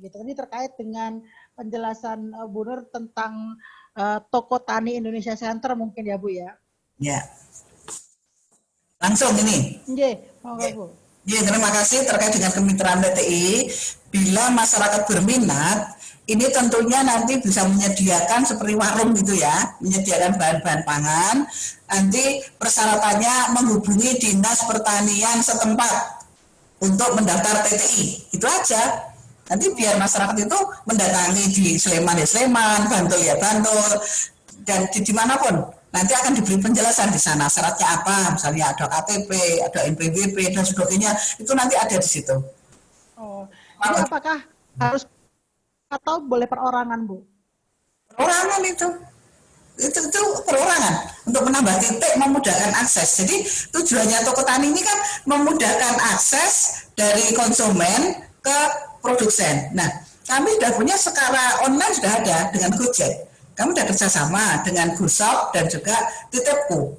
Gitu. Ini terkait dengan penjelasan Bu Nur tentang Toko Tani Indonesia Center mungkin ya, Bu ya? Ya. Langsung ini. Iya, Bu. Ya, terima kasih terkait dengan kemitraan TTI. Bila masyarakat berminat, ini tentunya nanti bisa menyediakan seperti warung gitu ya, menyediakan bahan-bahan pangan. Nanti persyaratannya menghubungi Dinas Pertanian setempat untuk mendaftar TTI. Itu aja. Nanti biar masyarakat itu mendatangi di Sleman ya Sleman, Bantul ya Bantul, dan dimanapun. Nanti akan diberi penjelasan di sana. Syaratnya apa? Misalnya ada KTP, ada NPWP dan sebagainya. Itu nanti ada di situ. Oh, jadi apakah harus atau boleh perorangan, Bu? Perorangan itu perorangan untuk menambah titik, memudahkan akses. Jadi tujuannya Toko Tani ini kan memudahkan akses dari konsumen ke produsen. Nah, kami sudah punya secara online sudah ada dengan Gojek. Kami sudah kerjasama dengan GoShop dan juga Titipku.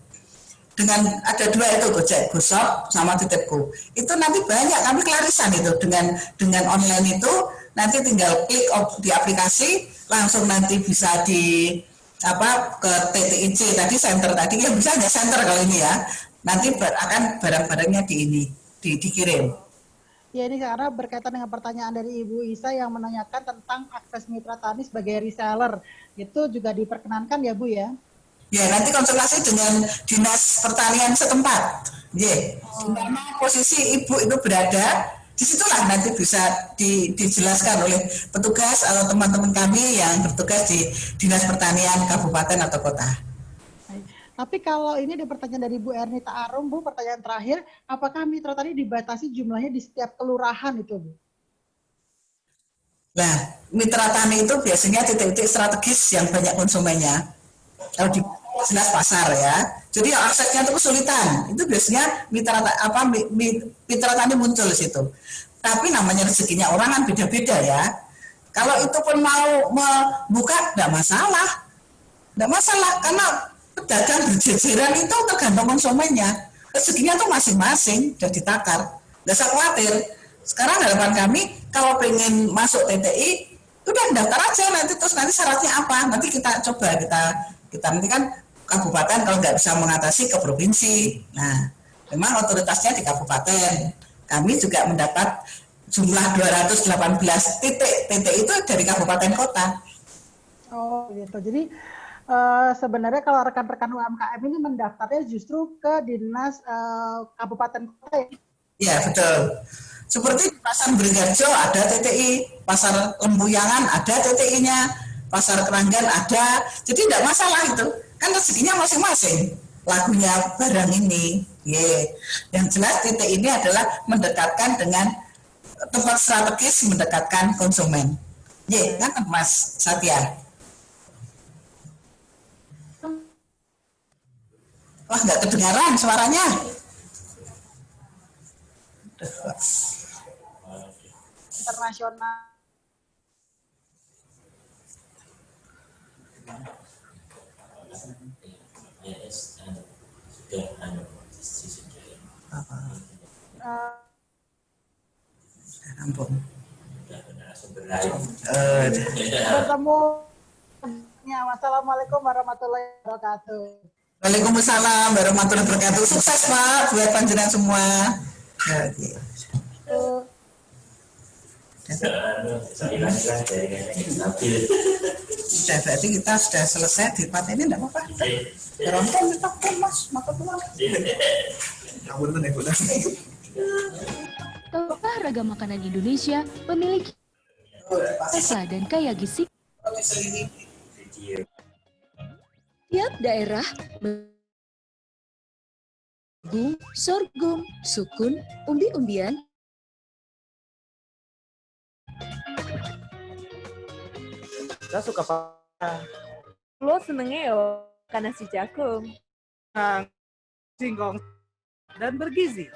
Dengan ada dua itu Gojek, GoShop sama Titipku. Itu nanti banyak kami klarisan itu dengan online itu. Nanti tinggal klik di aplikasi, langsung nanti bisa ke TTIC tadi center tadi ya bisa hanya center kalau ini ya. Nanti akan barang-barangnya dikirim. Ya ini karena berkaitan dengan pertanyaan dari Ibu Isa yang menanyakan tentang akses mitra tani sebagai reseller. Itu juga diperkenankan ya Bu ya? Ya nanti konsultasi dengan Dinas Pertanian setempat. Ya, dimana posisi Ibu itu berada, disitulah nanti bisa dijelaskan oleh petugas atau teman-teman kami yang bertugas di Dinas Pertanian Kabupaten atau Kota. Tapi kalau ini ada pertanyaan dari Bu Ernita Arum, Bu, pertanyaan terakhir, apakah mitra tani dibatasi jumlahnya di setiap kelurahan itu, Bu? Nah, mitra tani itu biasanya titik-titik strategis yang banyak konsumennya. Kalau di jelas pasar ya. Jadi yang aksesnya itu kesulitan. Itu biasanya mitra tani muncul di situ. Tapi namanya rezekinya orang kan beda-beda ya. Kalau itu pun mau membuka, tidak masalah. Nggak masalah, karena pedagang berjejeran itu tergantung konsumennya. Rezekinya tuh masing-masing, sudah ditakar. Nggak usah khawatir. Sekarang harapan kami, kalau pengen masuk TTI, udah daftar aja nanti, terus nanti syaratnya apa? Nanti kita coba, kita nanti kan kabupaten kalau nggak bisa mengatasi ke provinsi. Nah, memang otoritasnya di kabupaten. Kami juga mendapat jumlah 218 titik itu dari kabupaten kota. Oh gitu. Jadi sebenarnya kalau rekan-rekan UMKM ini mendaftarnya justru ke dinas kabupaten kota ya? Iya betul. Seperti di Pasar Beringharjo ada TTI, Pasar Lempuyangan ada TTI-nya, Pasar Keranggan ada. Jadi tidak masalah itu. Kan rezekinya masing-masing. Lagunya barang ini. Yang jelas titik ini adalah mendekatkan dengan tempat strategis, mendekatkan konsumen. Kan Mas Satya. Wah, nggak kedengaran suaranya. Internasional. Ampun. Bertemu. Wassalamualaikum warahmatullahi wabarakatuh. Waalaikumsalam warahmatullahi wabarakatuh. Sukses Pak buat panjenengan semua. Sudah berarti kita sudah selesai di part ini, enggak apa-apa. Ronton kita pun Mas, maka pulang. Tokoh ragam makanan Indonesia memiliki rasa dan kaya gizi. Tiap daerah jagung, sorghum, sukun, umbi-umbian, Saya suka Lo senengnya ya karena si jagung. singkong dan bergizi.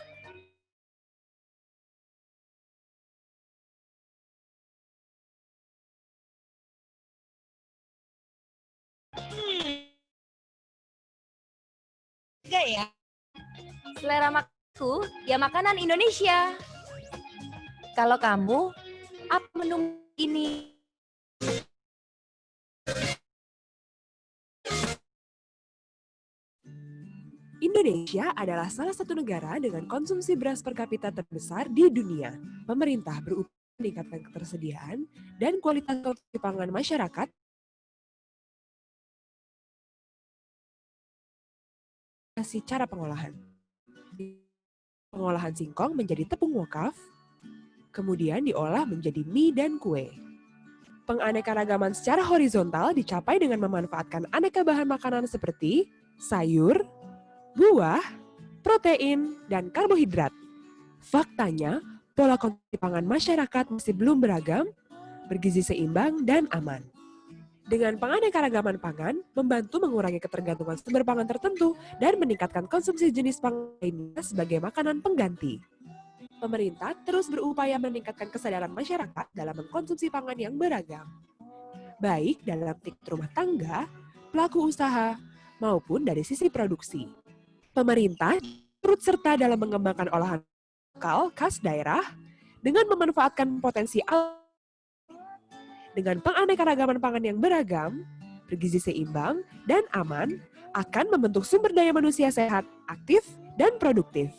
Enggak ya? Selera makanku ya makanan Indonesia. Kalau kamu, apa menu ini? Indonesia adalah salah satu negara dengan konsumsi beras per kapita terbesar di dunia. Pemerintah berupaya meningkatkan ketersediaan dan kualitas konsumsi pangan masyarakat. Cara pengolahan. Pengolahan singkong menjadi tepung wakaf, kemudian diolah menjadi mie dan kue. Penganekaragaman secara horizontal dicapai dengan memanfaatkan aneka bahan makanan seperti sayur, buah, protein, dan karbohidrat. Faktanya, pola konsumsi pangan masyarakat masih belum beragam, bergizi seimbang, dan aman. Dengan penganekaragaman pangan, membantu mengurangi ketergantungan sumber pangan tertentu dan meningkatkan konsumsi jenis pangan lainnya sebagai makanan pengganti. Pemerintah terus berupaya meningkatkan kesadaran masyarakat dalam mengkonsumsi pangan yang beragam, baik dalam tingkat rumah tangga, pelaku usaha, maupun dari sisi produksi. Pemerintah turut serta dalam mengembangkan olahan lokal khas daerah dengan memanfaatkan potensi alam. Dengan penganekaragaman pangan yang beragam, bergizi seimbang, dan aman, akan membentuk sumber daya manusia sehat, aktif, dan produktif.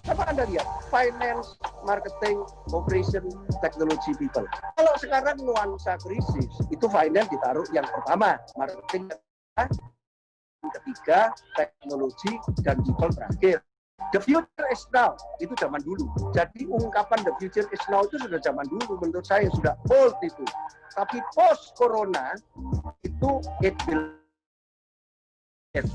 Apa Anda lihat? Finance, marketing, operation, technology people. Kalau sekarang nuansa krisis, itu finance ditaruh yang pertama, marketing yang ketiga, teknologi, dan people terakhir. The future is now, itu zaman dulu. Jadi ungkapan the future is now itu sudah zaman dulu, menurut saya sudah old itu. Tapi post corona itu it will end.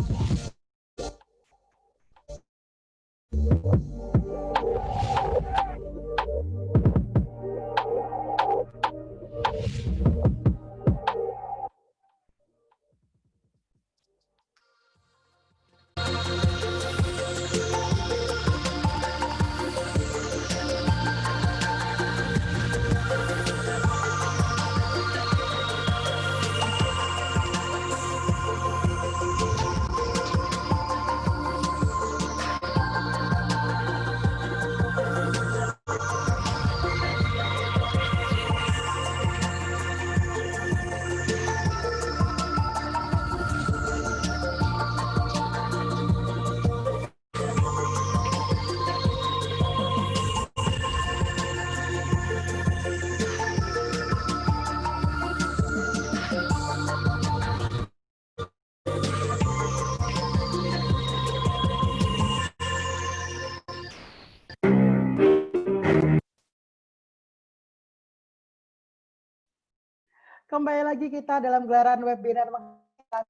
Kembali lagi kita dalam gelaran webinar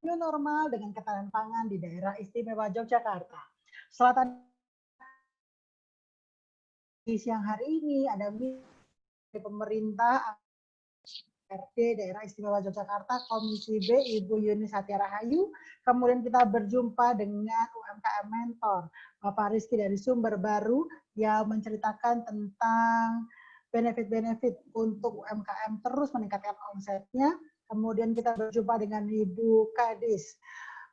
New Normal dengan ketahanan pangan di daerah istimewa Yogyakarta. Selatan di siang hari ini ada dari pemerintah RD Daerah Istimewa Yogyakarta, Komisi B, Ibu Yuni Satya Rahayu. Kemudian kita berjumpa dengan UMKM Mentor, Bapak Rizky dari Sumber Baru, yang menceritakan tentang benefit-benefit untuk UMKM terus meningkatkan omsetnya. Kemudian kita berjumpa dengan Ibu Kadis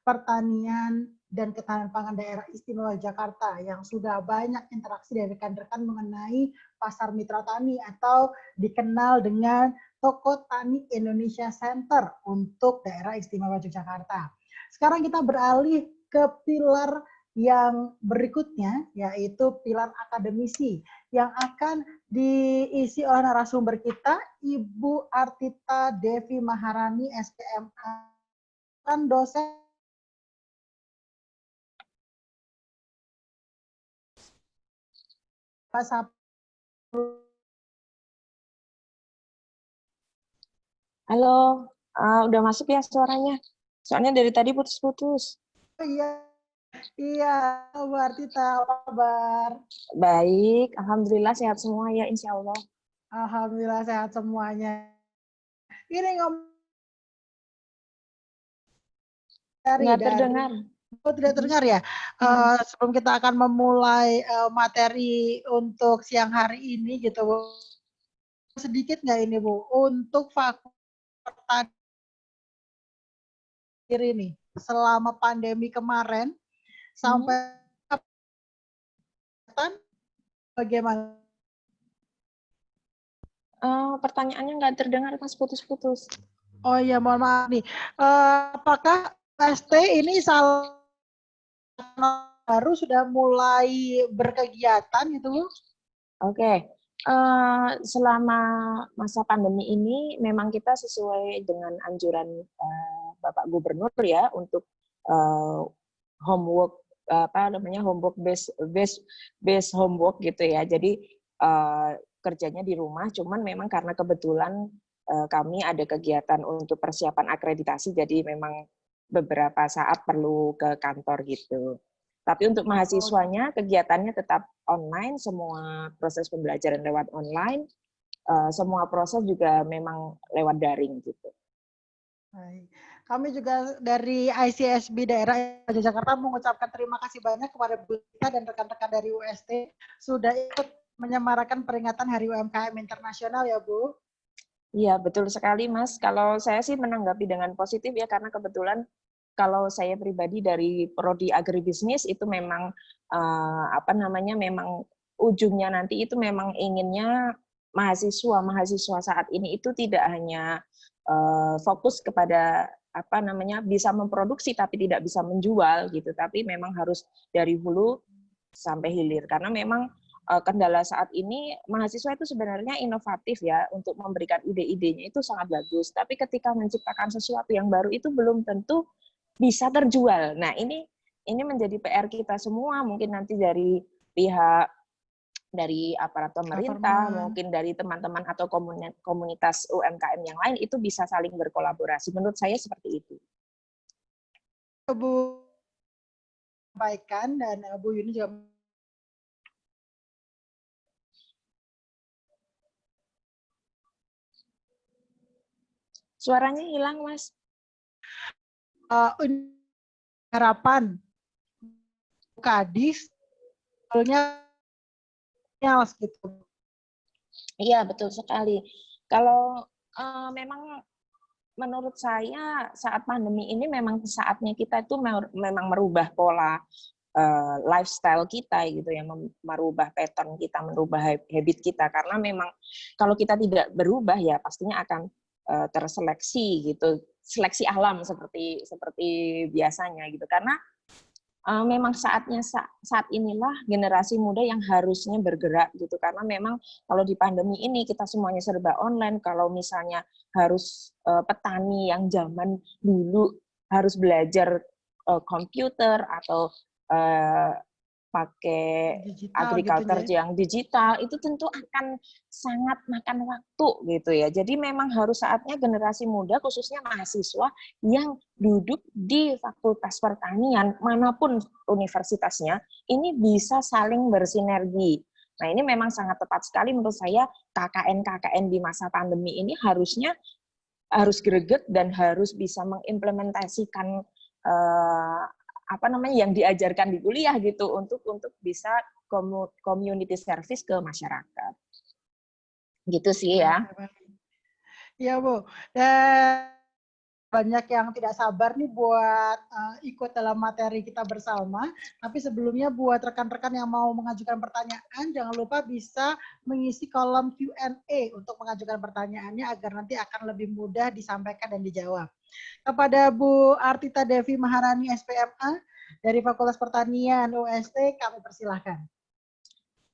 Pertanian dan Ketahanan Pangan Daerah Istimewa Jakarta yang sudah banyak interaksi dari rekan-rekan mengenai Pasar Mitra Tani atau dikenal dengan Toko Tani Indonesia Center untuk Daerah Istimewa Yogyakarta. Sekarang kita beralih ke pilar yang berikutnya, yaitu pilar akademisi yang akan diisi oleh narasumber kita, Ibu Artita Devi Maharani, SPMA, kan dosen Halo, udah masuk ya suaranya? Soalnya dari tadi putus-putus. Iya, Bu Artita, apa kabar? Baik, alhamdulillah sehat semua ya, insya Allah. Alhamdulillah sehat semuanya. Ini nggak terdengar. Oh, tidak terdengar ya? Sebelum kita akan memulai materi untuk siang hari ini gitu, Bu. Sedikit nggak ini, Bu, untuk fakultas ini selama pandemi kemarin sampai bagaimana? Pertanyaannya nggak terdengar, Mas, putus-putus. Oh iya, mohon maaf nih. Apakah ST ini baru sudah mulai berkegiatan gitu, Bu? Oke. Selama masa pandemi ini memang kita sesuai dengan anjuran Bapak Gubernur ya untuk homework homework based homework gitu ya. Jadi kerjanya di rumah, cuman memang karena kebetulan kami ada kegiatan untuk persiapan akreditasi, jadi memang beberapa saat perlu ke kantor gitu. Tapi untuk mahasiswanya kegiatannya tetap online, semua proses pembelajaran lewat online, semua proses juga memang lewat daring gitu. Baik. Kami juga dari ICSB Daerah Jakarta mengucapkan terima kasih banyak kepada Bu Rita dan rekan-rekan dari UST sudah ikut menyemarakan peringatan Hari UMKM Internasional ya, Bu. Iya, betul sekali, Mas. Kalau saya sih menanggapi dengan positif ya, karena kebetulan kalau saya pribadi dari prodi agribisnis itu memang memang ujungnya nanti itu memang inginnya mahasiswa saat ini itu tidak hanya fokus kepada bisa memproduksi tapi tidak bisa menjual gitu, tapi memang harus dari hulu sampai hilir, karena memang kendala saat ini mahasiswa itu sebenarnya inovatif ya untuk memberikan ide-idenya itu sangat bagus, tapi ketika menciptakan sesuatu yang baru itu belum tentu bisa terjual. Nah, ini menjadi PR kita semua, mungkin nanti dari pihak dari aparat pemerintah, mungkin dari teman-teman atau komunitas UMKM yang lain itu bisa saling berkolaborasi. Menurut saya seperti itu. Bu sampaikan dan Bu Yuni juga suaranya hilang, Mas. Harapan Kadis sebetulnya gitu. Iya, betul sekali. Kalau memang menurut saya saat pandemi ini memang saatnya kita itu memang merubah pola lifestyle kita gitu ya, merubah pattern kita, merubah habit kita, karena memang kalau kita tidak berubah ya pastinya akan terseleksi gitu, seleksi alam seperti biasanya gitu, karena memang saat inilah generasi muda yang harusnya bergerak gitu, karena memang kalau di pandemi ini kita semuanya serba online. Kalau misalnya harus petani yang zaman dulu harus belajar komputer atau pakai Digital agriculture gitu ya. yang digital, itu tentu akan sangat makan waktu gitu ya. Jadi memang harus saatnya generasi muda, khususnya mahasiswa yang duduk di Fakultas Pertanian, manapun universitasnya, ini bisa saling bersinergi. Nah, ini memang sangat tepat sekali menurut saya, KKN-KKN di masa pandemi ini harusnya harus greget dan harus bisa mengimplementasikan yang diajarkan di kuliah gitu untuk bisa community service ke masyarakat. Gitu sih ya. Iya, Bu. Dan banyak yang tidak sabar nih buat ikut dalam materi kita bersama. Tapi sebelumnya buat rekan-rekan yang mau mengajukan pertanyaan, jangan lupa bisa mengisi kolom Q&A untuk mengajukan pertanyaannya agar nanti akan lebih mudah disampaikan dan dijawab. Kepada Bu Artita Devi Maharani, SPMA, dari Fakultas Pertanian UST, kami persilahkan.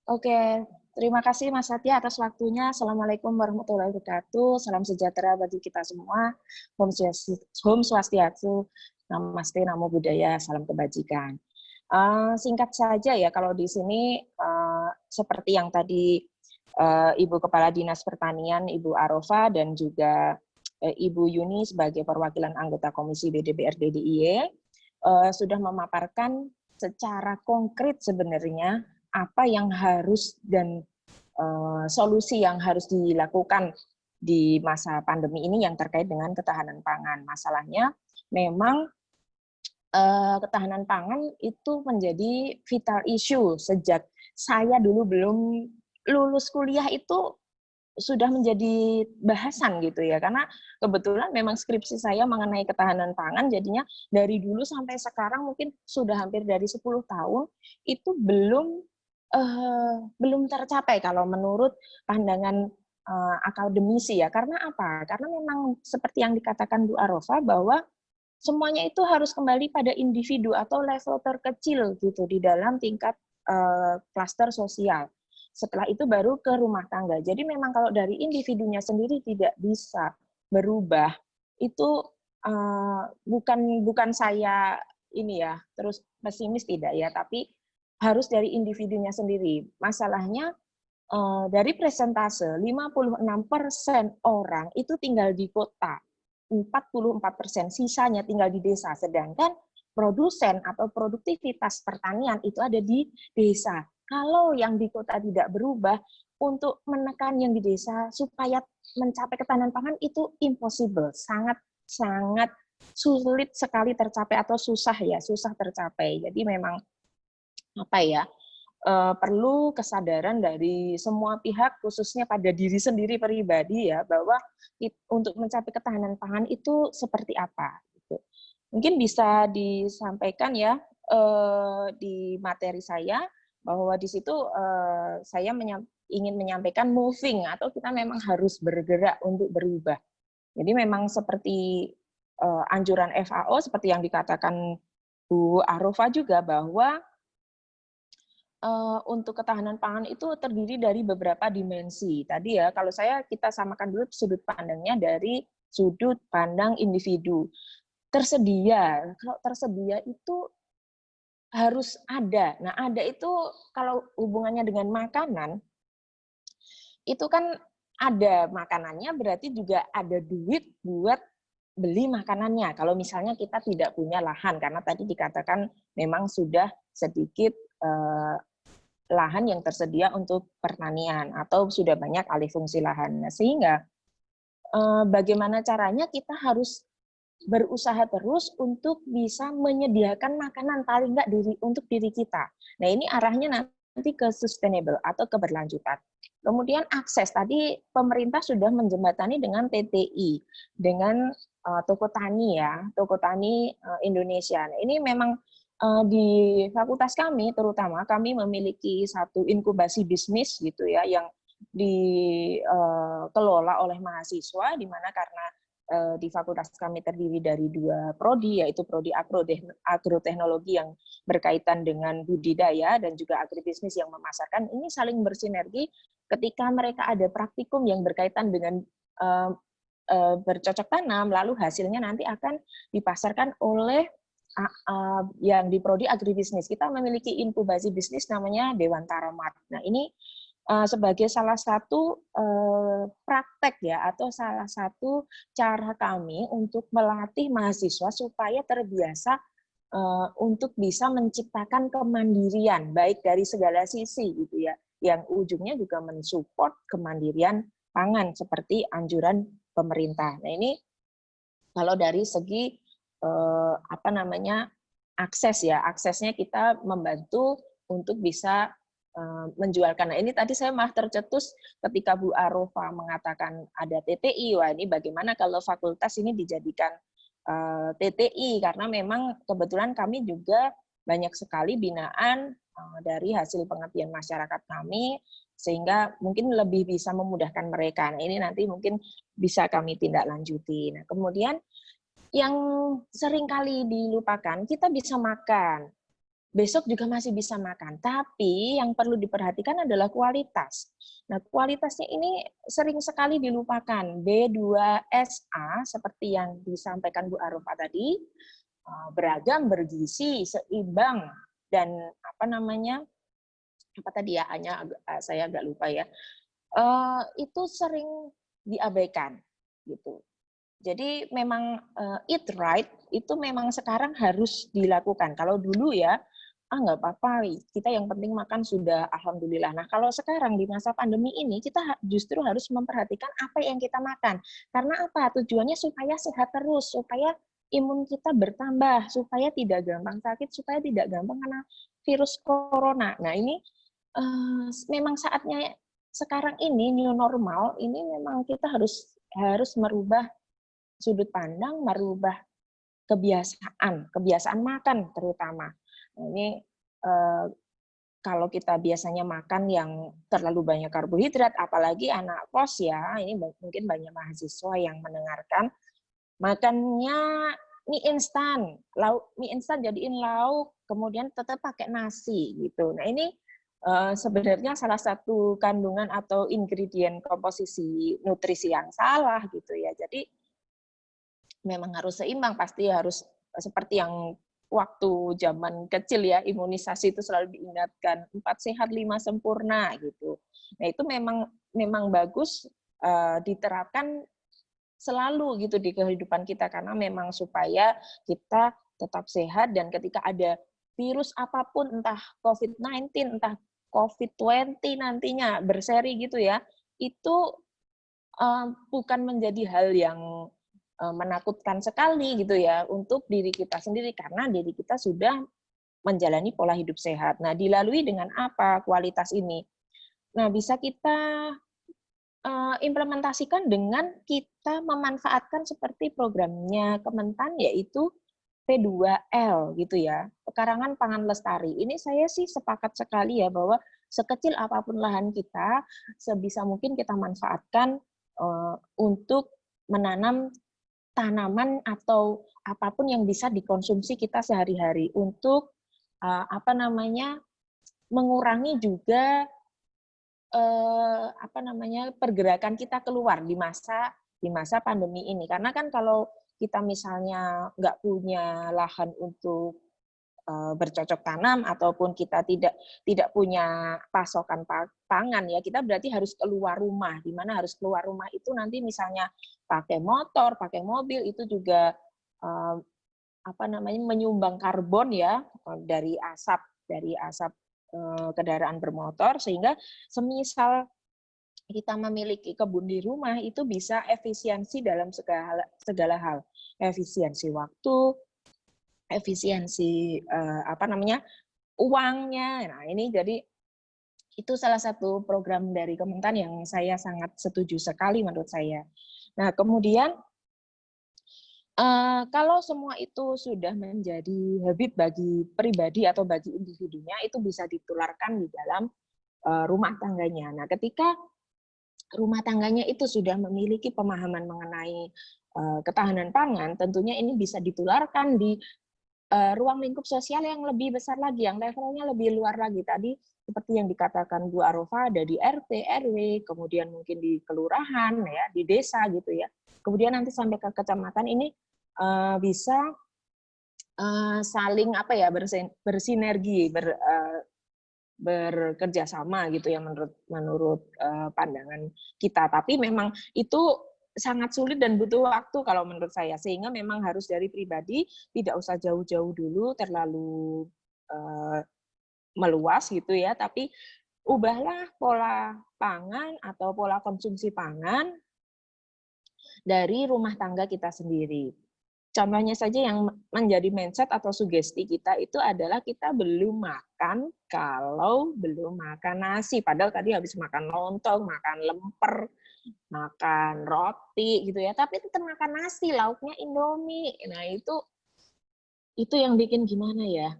Oke, terima kasih Mas Satya atas waktunya. Assalamualaikum warahmatullahi wabarakatuh. Salam sejahtera bagi kita semua. Om Swastiastu, Namaste, Namo Buddhaya, salam kebajikan. Singkat saja ya, kalau di sini seperti yang tadi Ibu Kepala Dinas Pertanian, Ibu Arofa, dan juga Ibu Yuni sebagai perwakilan anggota Komisi BDPRD DIY sudah memaparkan secara konkret sebenarnya apa yang harus dan solusi yang harus dilakukan di masa pandemi ini yang terkait dengan ketahanan pangan. Masalahnya memang ketahanan pangan itu menjadi vital issue sejak saya dulu belum lulus kuliah itu sudah menjadi bahasan gitu ya, karena kebetulan memang skripsi saya mengenai ketahanan pangan, jadinya dari dulu sampai sekarang mungkin sudah hampir dari 10 tahun itu belum tercapai kalau menurut pandangan akademisi ya. Karena apa? Karena memang seperti yang dikatakan Bu Arofa bahwa semuanya itu harus kembali pada individu atau level terkecil gitu di dalam tingkat klaster sosial. Setelah itu baru ke rumah tangga. Jadi memang kalau dari individunya sendiri tidak bisa berubah, itu bukan saya ini ya terus pesimis tidak ya, tapi harus dari individunya sendiri. Masalahnya dari presentase 56% orang itu tinggal di kota, 44%, sisanya tinggal di desa, sedangkan produsen atau produktivitas pertanian itu ada di desa. Kalau yang di kota tidak berubah, untuk menekan yang di desa supaya mencapai ketahanan pangan itu impossible, sangat sulit sekali tercapai atau susah tercapai. Jadi memang perlu kesadaran dari semua pihak, khususnya pada diri sendiri pribadi ya, bahwa untuk mencapai ketahanan pangan itu seperti apa. Gitu. Mungkin bisa disampaikan ya di materi saya, bahwa di situ saya ingin menyampaikan moving atau kita memang harus bergerak untuk berubah. Jadi memang seperti anjuran FAO seperti yang dikatakan Bu Arofa juga bahwa untuk ketahanan pangan itu terdiri dari beberapa dimensi. Tadi ya kalau kita samakan dulu sudut pandangnya dari sudut pandang individu. Kalau tersedia itu harus ada. Nah, ada itu kalau hubungannya dengan makanan, itu kan ada makanannya berarti juga ada duit buat beli makanannya. Kalau misalnya kita tidak punya lahan, karena tadi dikatakan memang sudah sedikit lahan yang tersedia untuk pertanian, atau sudah banyak alih fungsi lahan. Sehingga bagaimana caranya kita harus berusaha terus untuk bisa menyediakan makanan paling nggak untuk diri kita. Nah ini arahnya nanti ke sustainable atau keberlanjutan. Kemudian akses, tadi pemerintah sudah menjembatani dengan TTI, dengan toko tani ya, toko tani Indonesia. Nah, ini memang di fakultas kami, terutama kami memiliki satu inkubasi bisnis gitu ya, yang dikelola oleh mahasiswa, di mana karena di fakultas kami terdiri dari 2 prodi, yaitu prodi agroteknologi yang berkaitan dengan budidaya dan juga agribisnis yang memasarkan. Ini saling bersinergi ketika mereka ada praktikum yang berkaitan dengan bercocok tanam, lalu hasilnya nanti akan dipasarkan oleh yang di Prodi Agribisnis. Kita memiliki inkubasi bisnis namanya Dewantara Mart. Nah, ini sebagai salah satu praktek ya, atau salah satu cara kami untuk melatih mahasiswa supaya terbiasa untuk bisa menciptakan kemandirian, baik dari segala sisi gitu ya, yang ujungnya juga mensupport kemandirian pangan seperti anjuran pemerintah. Nah, ini kalau dari segi akses ya, aksesnya kita membantu untuk bisa menjualkan. Nah, ini tadi saya malah tercetus ketika Bu Arofa mengatakan ada TTI. Wah, ini bagaimana kalau fakultas ini dijadikan TTI, karena memang kebetulan kami juga banyak sekali binaan dari hasil pengabdian masyarakat kami, sehingga mungkin lebih bisa memudahkan mereka. Nah, ini nanti mungkin bisa kami tindak lanjuti. Nah, kemudian yang sering kali dilupakan, kita bisa makan. Besok juga masih bisa makan, tapi yang perlu diperhatikan adalah kualitas. Nah, kualitasnya ini sering sekali dilupakan. B2SA seperti yang disampaikan Bu Arofa tadi, beragam, bergizi, seimbang, dan saya agak lupa ya. Itu sering diabaikan gitu. Jadi memang eat right itu memang sekarang harus dilakukan. Kalau dulu ya, nggak apa-apa, kita yang penting makan sudah alhamdulillah. Nah, kalau sekarang di masa pandemi ini, kita justru harus memperhatikan apa yang kita makan. Karena apa? Tujuannya supaya sehat terus, supaya imun kita bertambah, supaya tidak gampang sakit, supaya tidak gampang kena virus corona. Nah, ini memang saatnya sekarang ini, new normal, ini memang kita harus merubah sudut pandang, merubah kebiasaan makan terutama. Nah, ini kalau kita biasanya makan yang terlalu banyak karbohidrat, apalagi anak kos ya, ini mungkin banyak mahasiswa yang mendengarkan, makannya mie instan jadiin lauk, kemudian tetap pakai nasi gitu. Nah, ini sebenarnya salah satu kandungan atau ingredient komposisi nutrisi yang salah gitu ya. Jadi memang harus seimbang, pasti harus seperti yang waktu zaman kecil ya, imunisasi itu selalu diingatkan 4 sehat 5 sempurna gitu. Nah, itu memang bagus diterapkan selalu gitu di kehidupan kita, karena memang supaya kita tetap sehat, dan ketika ada virus apapun, entah COVID-19, entah COVID-20 nantinya berseri gitu ya, itu bukan menjadi hal yang menakutkan sekali gitu ya untuk diri kita sendiri, karena diri kita sudah menjalani pola hidup sehat. Nah, dilalui dengan apa kualitas ini? Nah, bisa kita implementasikan dengan kita memanfaatkan seperti programnya Kementan, yaitu P2L gitu ya, pekarangan pangan lestari. Ini saya sih sepakat sekali ya, bahwa sekecil apapun lahan kita, sebisa mungkin kita manfaatkan untuk menanam tanaman atau apapun yang bisa dikonsumsi kita sehari-hari untuk mengurangi juga pergerakan kita keluar di masa pandemi ini. Karena kan kalau kita misalnya nggak punya lahan untuk bercocok tanam, ataupun kita tidak punya pasokan pangan ya, kita berarti harus keluar rumah. Di mana harus keluar rumah itu nanti misalnya pakai motor, pakai mobil, itu juga menyumbang karbon ya dari asap kendaraan bermotor, sehingga semisal kita memiliki kebun di rumah itu bisa efisiensi dalam segala hal, efisiensi waktu, efisiensi uangnya. Nah, ini jadi itu salah satu program dari Kementan yang saya sangat setuju sekali menurut saya. Nah, kemudian kalau semua itu sudah menjadi habit bagi pribadi atau bagi individunya, itu bisa ditularkan di dalam rumah tangganya. Nah, ketika rumah tangganya itu sudah memiliki pemahaman mengenai ketahanan pangan, tentunya ini bisa ditularkan di ruang lingkup sosial yang lebih besar lagi, yang levelnya lebih luar lagi. Tadi seperti yang dikatakan Bu Arofa, ada di RT, RW, kemudian mungkin di kelurahan, ya, di desa gitu ya. Kemudian nanti sampai ke kecamatan, ini bisa saling apa ya bersinergi, bekerja sama gitu ya menurut pandangan kita. Tapi memang itu sangat sulit dan butuh waktu kalau menurut saya, sehingga memang harus dari pribadi, tidak usah jauh-jauh dulu terlalu meluas gitu ya, tapi ubahlah pola pangan atau pola konsumsi pangan dari rumah tangga kita sendiri. Contohnya saja yang menjadi mindset atau sugesti kita itu adalah kita belum makan kalau belum makan nasi. Padahal tadi habis makan lontong, makan lemper, makan roti gitu ya. Tapi tetap makan nasi, lauknya Indomie. Nah itu yang bikin gimana ya?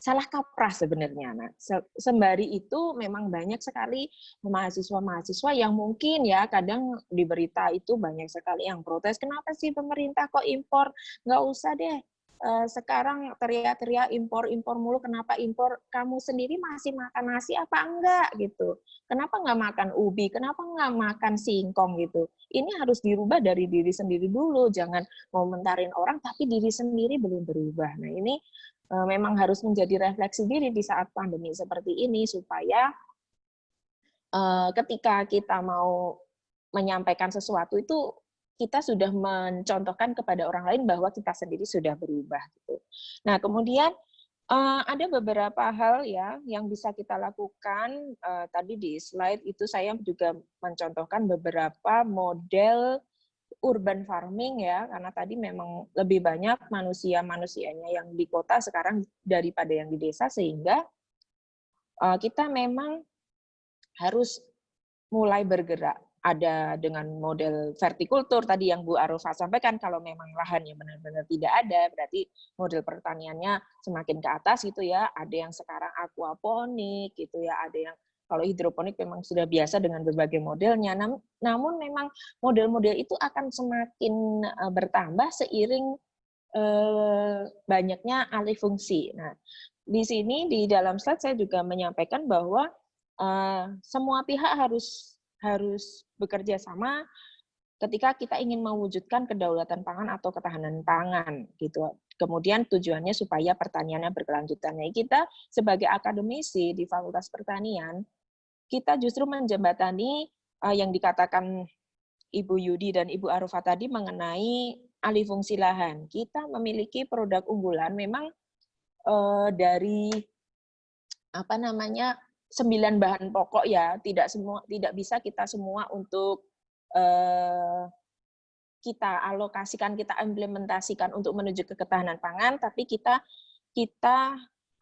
Salah kaprah sebenarnya. Nah, sembari itu memang banyak sekali mahasiswa-mahasiswa yang mungkin ya kadang di berita itu banyak sekali yang protes, kenapa sih pemerintah kok impor? Nggak usah deh, sekarang teriak-teriak impor mulu, kenapa impor? Kamu sendiri masih makan nasi apa enggak gitu? Kenapa nggak makan ubi? Kenapa nggak makan singkong gitu? Ini harus dirubah dari diri sendiri dulu, jangan komentarin orang tapi diri sendiri belum berubah. Nah ini memang harus menjadi refleksi diri di saat pandemi seperti ini, supaya ketika kita mau menyampaikan sesuatu itu kita sudah mencontohkan kepada orang lain bahwa kita sendiri sudah berubah gitu. Nah, kemudian ada beberapa hal ya yang bisa kita lakukan. Tadi di slide itu saya juga mencontohkan beberapa model urban farming ya, karena tadi memang lebih banyak manusianya yang di kota sekarang daripada yang di desa, sehingga kita memang harus mulai bergerak. Ada dengan model vertikultur tadi yang Bu Arofa sampaikan, kalau memang lahannya benar-benar tidak ada, berarti model pertaniannya semakin ke atas gitu ya. Ada yang sekarang aquaponik gitu ya, ada yang kalau hidroponik memang sudah biasa dengan berbagai modelnya, namun memang model-model itu akan semakin bertambah seiring banyaknya alih fungsi. Nah, di sini di dalam slide saya juga menyampaikan bahwa semua pihak harus bekerja sama ketika kita ingin mewujudkan kedaulatan pangan atau ketahanan pangan gitu. Kemudian tujuannya supaya pertaniannya berkelanjutan. Nah, kita sebagai akademisi di Fakultas Pertanian, kita justru menjembatani yang dikatakan Ibu Yudi dan Ibu Arofa tadi mengenai alih fungsi lahan. Kita memiliki produk unggulan memang dari 9 bahan pokok ya, tidak bisa kita semua untuk kita alokasikan, kita implementasikan untuk menuju ke ketahanan pangan, tapi kita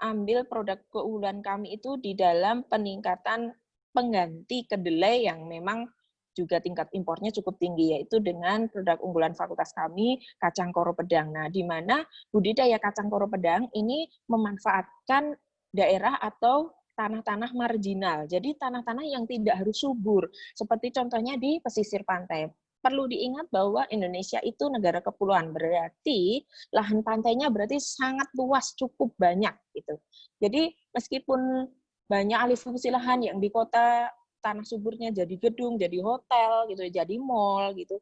ambil produk keunggulan kami itu di dalam peningkatan pengganti kedelai yang memang juga tingkat impornya cukup tinggi, yaitu dengan produk unggulan fakultas kami, kacang koro pedang. Nah, di mana budidaya kacang koro pedang ini memanfaatkan daerah atau tanah-tanah marginal. Jadi tanah-tanah yang tidak harus subur, seperti contohnya di pesisir pantai. Perlu diingat bahwa Indonesia itu negara kepulauan, berarti lahan pantainya berarti sangat luas, cukup banyak gitu. Jadi meskipun banyak alih fungsi lahan yang di kota tanah suburnya jadi gedung, jadi hotel gitu, jadi mall gitu.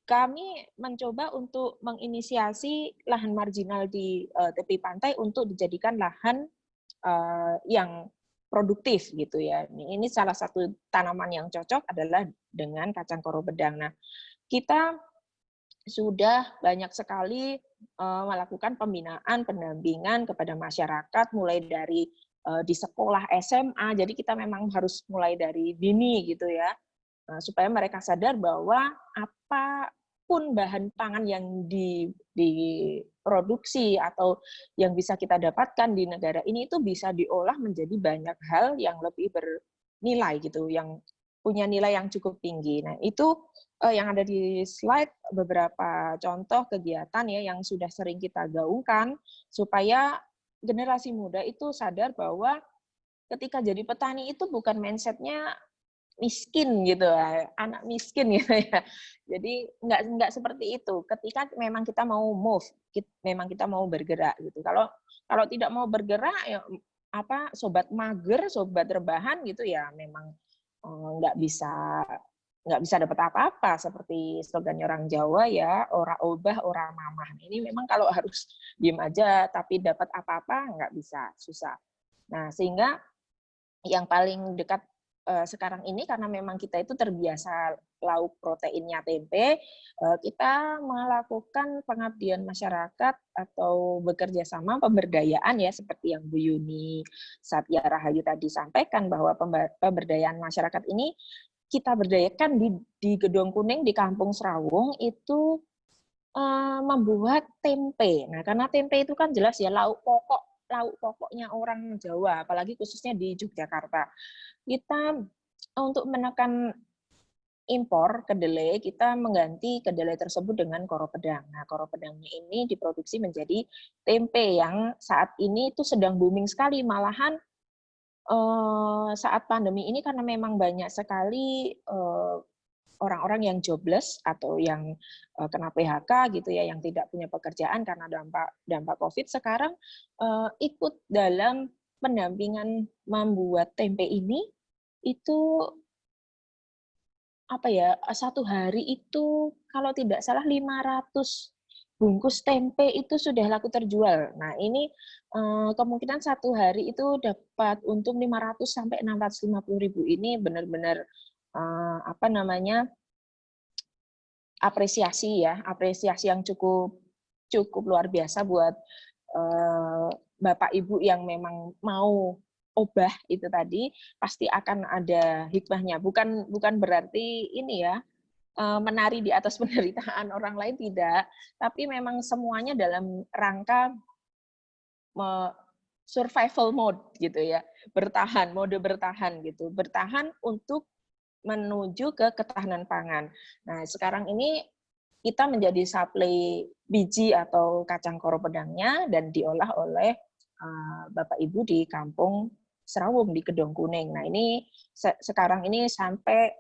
Kami mencoba untuk menginisiasi lahan marginal di tepi pantai untuk dijadikan lahan yang produktif gitu ya. Ini salah satu tanaman yang cocok adalah dengan kacang koro pedang. Nah, kita sudah banyak sekali melakukan pembinaan, pendampingan kepada masyarakat mulai dari di sekolah SMA, jadi kita memang harus mulai dari dini gitu ya, supaya mereka sadar bahwa apapun bahan pangan yang diproduksi atau yang bisa kita dapatkan di negara ini itu bisa diolah menjadi banyak hal yang lebih bernilai gitu, yang punya nilai yang cukup tinggi. Nah itu yang ada di slide beberapa contoh kegiatan ya yang sudah sering kita gaungkan supaya generasi muda itu sadar bahwa ketika jadi petani itu bukan mindsetnya miskin gitu, anak miskin gitu ya. Jadi nggak seperti itu. Ketika memang kita mau move, memang kita mau bergerak gitu. Kalau tidak mau bergerak ya sobat mager, sobat rebahan gitu ya memang nggak bisa nggak bisa dapat apa-apa, seperti slogannya orang Jawa ya, ora obah, ora mamah. Ini memang kalau harus diem aja tapi dapat apa-apa nggak bisa, susah. Nah, sehingga yang paling dekat sekarang ini karena memang kita itu terbiasa lauk proteinnya tempe, kita melakukan pengabdian masyarakat atau bekerja sama pemberdayaan ya, seperti yang Bu Yuni Satya Rahayu tadi sampaikan bahwa pemberdayaan masyarakat ini kita berdayakan di Gedong Kuning di Kampung Serawung itu membuat tempe. Nah, karena tempe itu kan jelas ya lauk pokoknya orang Jawa, apalagi khususnya di Yogyakarta. Kita untuk menekan impor kedelai, kita mengganti kedelai tersebut dengan koro pedang. Nah, koro pedangnya ini diproduksi menjadi tempe yang saat ini itu sedang booming sekali. Malahan saat pandemi ini karena memang banyak sekali orang-orang yang jobless atau yang kena PHK gitu ya, yang tidak punya pekerjaan karena dampak COVID, sekarang ikut dalam pendampingan membuat tempe ini. Itu apa ya, satu hari itu kalau tidak salah 500 bungkus tempe itu sudah laku terjual. Nah, ini kemungkinan satu hari itu dapat untung 500 sampai 650.000. Ini benar-benar apa namanya, apresiasi ya, apresiasi yang cukup luar biasa buat Bapak Ibu yang memang mau obah itu tadi, pasti akan ada hikmahnya. Bukan berarti ini ya, menari di atas penderitaan orang lain, tidak, tapi memang semuanya dalam rangka survival mode gitu ya, mode bertahan gitu, bertahan untuk menuju ke ketahanan pangan. Nah, sekarang ini kita menjadi supply biji atau kacang koro pedangnya dan diolah oleh Bapak Ibu di Kampung Serawung di Gedong Kuning. Nah, ini sekarang ini sampai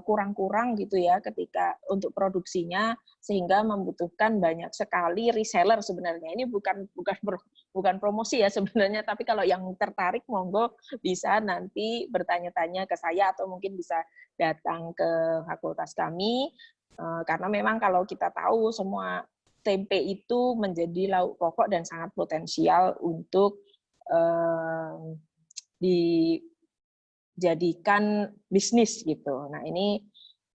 kurang-kurang gitu ya ketika untuk produksinya, sehingga membutuhkan banyak sekali reseller sebenarnya. Ini bukan promosi ya sebenarnya, tapi kalau yang tertarik monggo bisa nanti bertanya-tanya ke saya atau mungkin bisa datang ke fakultas kami, karena memang kalau kita tahu semua tempe itu menjadi lauk pokok dan sangat potensial untuk dijadikan bisnis gitu. Nah, ini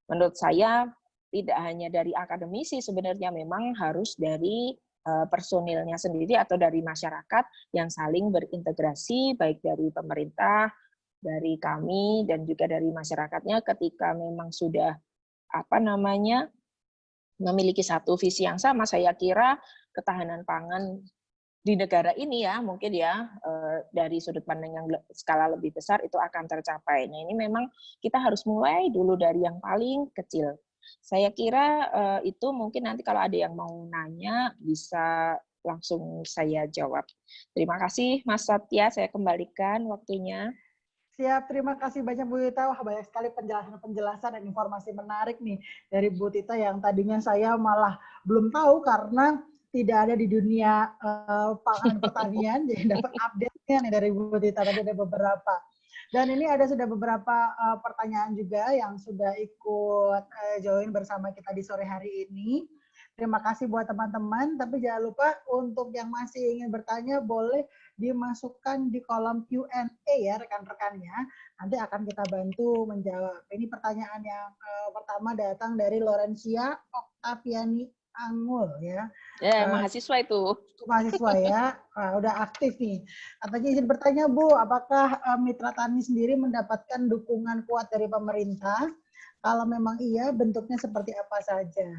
menurut saya tidak hanya dari akademisi, sebenarnya memang harus dari personilnya sendiri atau dari masyarakat yang saling berintegrasi, baik dari pemerintah, dari kami, dan juga dari masyarakatnya ketika memang sudah memiliki satu visi yang sama. Saya kira ketahanan pangan di negara ini ya, mungkin ya dari sudut pandang yang skala lebih besar itu akan tercapai. Nah, ini memang kita harus mulai dulu dari yang paling kecil. Saya kira itu mungkin nanti kalau ada yang mau nanya bisa langsung saya jawab. Terima kasih Mas Satya, saya kembalikan waktunya. Siap, terima kasih banyak Bu Tita. Wah, banyak sekali penjelasan dan informasi menarik nih dari Bu Tita yang tadinya saya malah belum tahu karena tidak ada di dunia pangan pertanian, jadi dapat update-nya nih dari Bu Tita, tadi ada beberapa. Dan ini ada sudah beberapa pertanyaan juga yang sudah ikut join bersama kita di sore hari ini. Terima kasih buat teman-teman, tapi jangan lupa untuk yang masih ingin bertanya boleh dimasukkan di kolom Q&A ya rekan-rekannya. Nanti akan kita bantu menjawab. Ini pertanyaan yang pertama datang dari Lorencia Oktaviani Angul ya. Ya, mahasiswa itu. Mahasiswa ya, udah aktif nih. Katanya izin bertanya Bu, apakah Mitra Tani sendiri mendapatkan dukungan kuat dari pemerintah? Kalau memang iya, bentuknya seperti apa saja?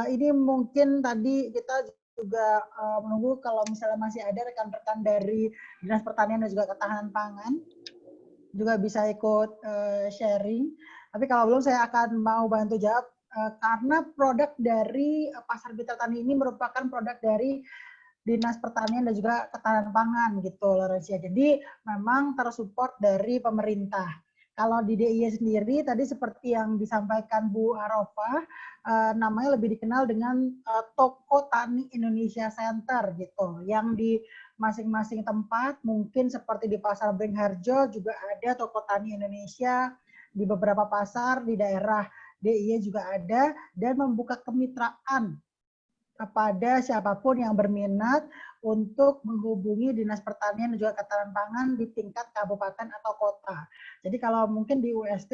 Ini mungkin tadi kita juga menunggu kalau misalnya masih ada rekan-rekan dari Dinas Pertanian dan juga Ketahanan Pangan juga bisa ikut sharing. Tapi kalau belum saya akan mau bantu jawab karena produk dari Pasar Mitra Tani ini merupakan produk dari Dinas Pertanian dan juga Ketahanan Pangan gitu Lorencia. Jadi memang tersupport dari pemerintah. Kalau di DIY sendiri tadi seperti yang disampaikan Bu Arofah, namanya lebih dikenal dengan Toko Tani Indonesia Center gitu, yang di masing-masing tempat mungkin seperti di Pasar Beringharjo juga ada Toko Tani Indonesia, di beberapa pasar di daerah DIY juga ada, dan membuka kemitraan kepada siapapun yang berminat untuk menghubungi Dinas Pertanian dan juga Ketahanan Pangan di tingkat kabupaten atau kota. Jadi kalau mungkin di UST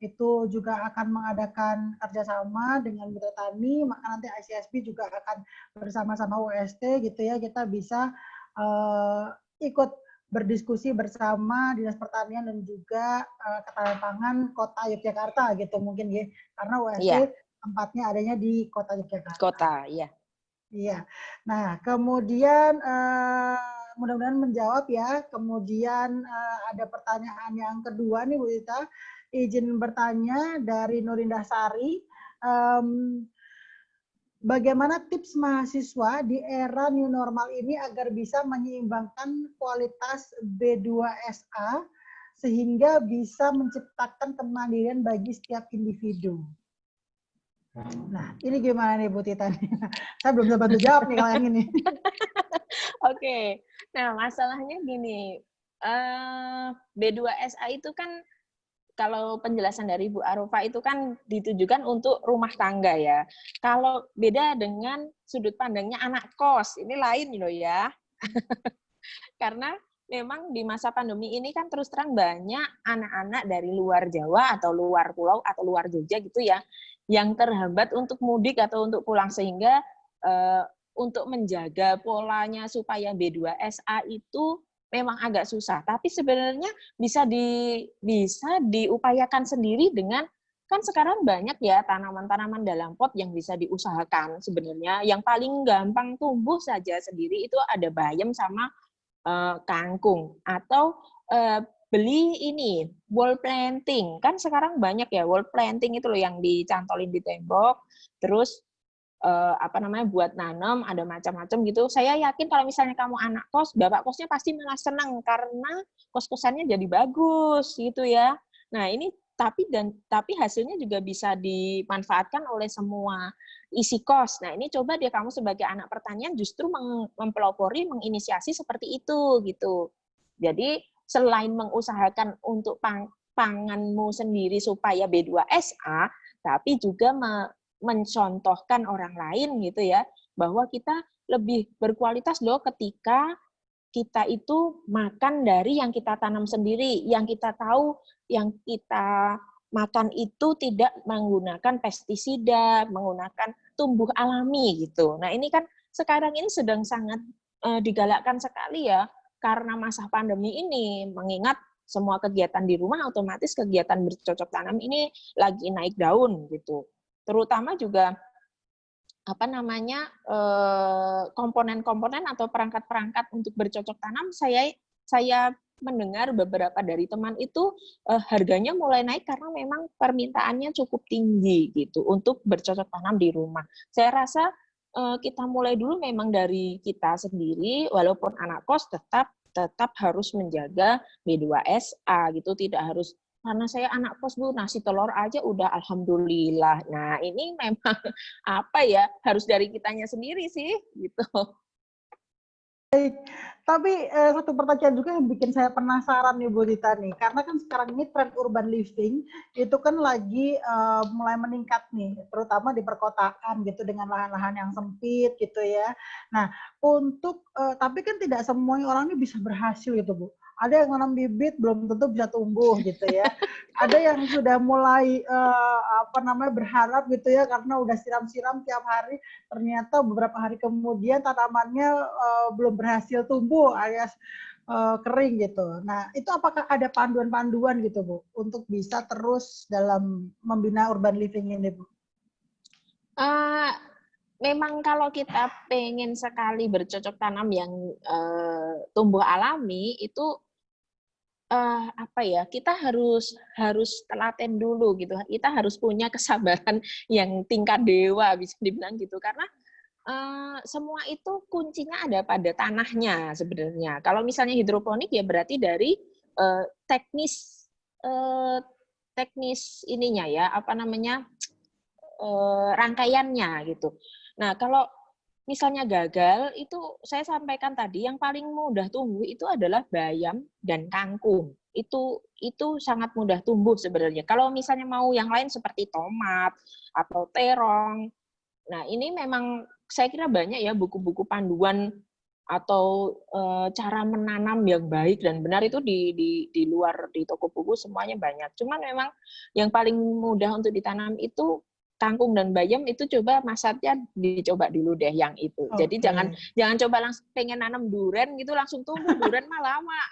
itu juga akan mengadakan kerjasama dengan Mitra Tani, maka nanti ICSP juga akan bersama-sama UST gitu ya, kita bisa ikut berdiskusi bersama Dinas Pertanian dan juga Ketahanan Pangan Kota Yogyakarta gitu mungkin ya, karena UST tempatnya adanya di Kota Yogyakarta. Kota, iya. Iya. Nah, kemudian mudah-mudahan menjawab ya. Kemudian ada pertanyaan yang kedua nih Bu Dita. Izin bertanya dari Nurindah Sari. Bagaimana tips mahasiswa di era new normal ini agar bisa menyeimbangkan kualitas B2SA sehingga bisa menciptakan kemandirian bagi setiap individu? Nah, ini gimana nih Bu Tita? Saya belum bisa bantu jawab nih kalau yang ini. Oke, nah masalahnya gini, B2SA itu kan kalau penjelasan dari Bu Arofa itu kan ditujukan untuk rumah tangga ya. Kalau beda dengan sudut pandangnya anak kos, ini lain loh ya. Karena memang di masa pandemi ini kan terus terang banyak anak-anak dari luar Jawa atau luar pulau atau luar Jogja gitu ya, yang terhambat untuk mudik atau untuk pulang, sehingga untuk menjaga polanya supaya B2SA itu memang agak susah. Tapi sebenarnya bisa diupayakan sendiri dengan, kan sekarang banyak ya tanaman-tanaman dalam pot yang bisa diusahakan sebenarnya. Yang paling gampang tumbuh saja sendiri itu ada bayam sama kangkung, atau beli ini wall planting, kan sekarang banyak ya wall planting itu loh yang dicantolin di tembok, terus buat nanam ada macam-macam gitu. Saya yakin kalau misalnya kamu anak kos, bapak kosnya pasti malah senang karena kos-kosannya jadi bagus gitu ya. Nah ini tapi hasilnya juga bisa dimanfaatkan oleh semua isi kos. Nah ini coba deh kamu sebagai anak pertanian justru mempelopori, menginisiasi seperti itu gitu. Jadi selain mengusahakan untuk panganmu sendiri supaya B2SA, tapi juga mencontohkan orang lain gitu ya, bahwa kita lebih berkualitas loh ketika kita itu makan dari yang kita tanam sendiri, yang kita tahu, yang kita makan itu tidak menggunakan pestisida, menggunakan tumbuh alami gitu. Nah ini kan sekarang ini sedang sangat digalakkan sekali ya, karena masa pandemi ini, mengingat semua kegiatan di rumah, otomatis kegiatan bercocok tanam ini lagi naik daun gitu. Terutama juga komponen-komponen atau perangkat-perangkat untuk bercocok tanam, saya mendengar beberapa dari teman itu harganya mulai naik karena memang permintaannya cukup tinggi gitu untuk bercocok tanam di rumah. Saya rasa kita mulai dulu memang dari kita sendiri, walaupun anak kos tetap harus menjaga B2SA gitu, tidak harus karena saya anak kos Bu, nasi telur aja udah alhamdulillah. Nah ini memang harus dari kitanya sendiri sih gitu. Baik, tapi satu pertanyaan juga yang bikin saya penasaran nih Bu Dita nih, karena kan sekarang ini tren urban living itu kan lagi mulai meningkat nih, terutama di perkotaan gitu dengan lahan-lahan yang sempit gitu ya. Nah, tapi kan tidak semua orang ini bisa berhasil gitu Bu. Ada yang nanam bibit belum tentu bisa tumbuh gitu ya. Ada yang sudah mulai berharap gitu ya karena udah siram-siram tiap hari, ternyata beberapa hari kemudian tanamannya belum berhasil tumbuh alias kering gitu. Nah, itu apakah ada panduan-panduan gitu Bu untuk bisa terus dalam membina urban living ini Bu? Memang kalau kita pengen sekali bercocok tanam yang tumbuh alami itu kita harus telaten dulu gitu. Kita harus punya kesabaran yang tingkat dewa bisa dibilang gitu, karena semua itu kuncinya ada pada tanahnya sebenarnya. Kalau misalnya hidroponik ya berarti dari teknis ininya ya, rangkaiannya gitu. Nah, kalau misalnya gagal, itu saya sampaikan tadi yang paling mudah tumbuh itu adalah bayam dan kangkung. Itu sangat mudah tumbuh sebenarnya. Kalau misalnya mau yang lain seperti tomat atau terong, nah ini memang saya kira banyak ya buku-buku panduan atau cara menanam yang baik dan benar itu di luar di toko buku semuanya banyak. Cuman memang yang paling mudah untuk ditanam itu kangkung dan bayam, itu coba masatnya dicoba dulu deh yang itu. Jadi jangan coba langsung pengen nanam duren gitu langsung tumbuh, duren mah lama.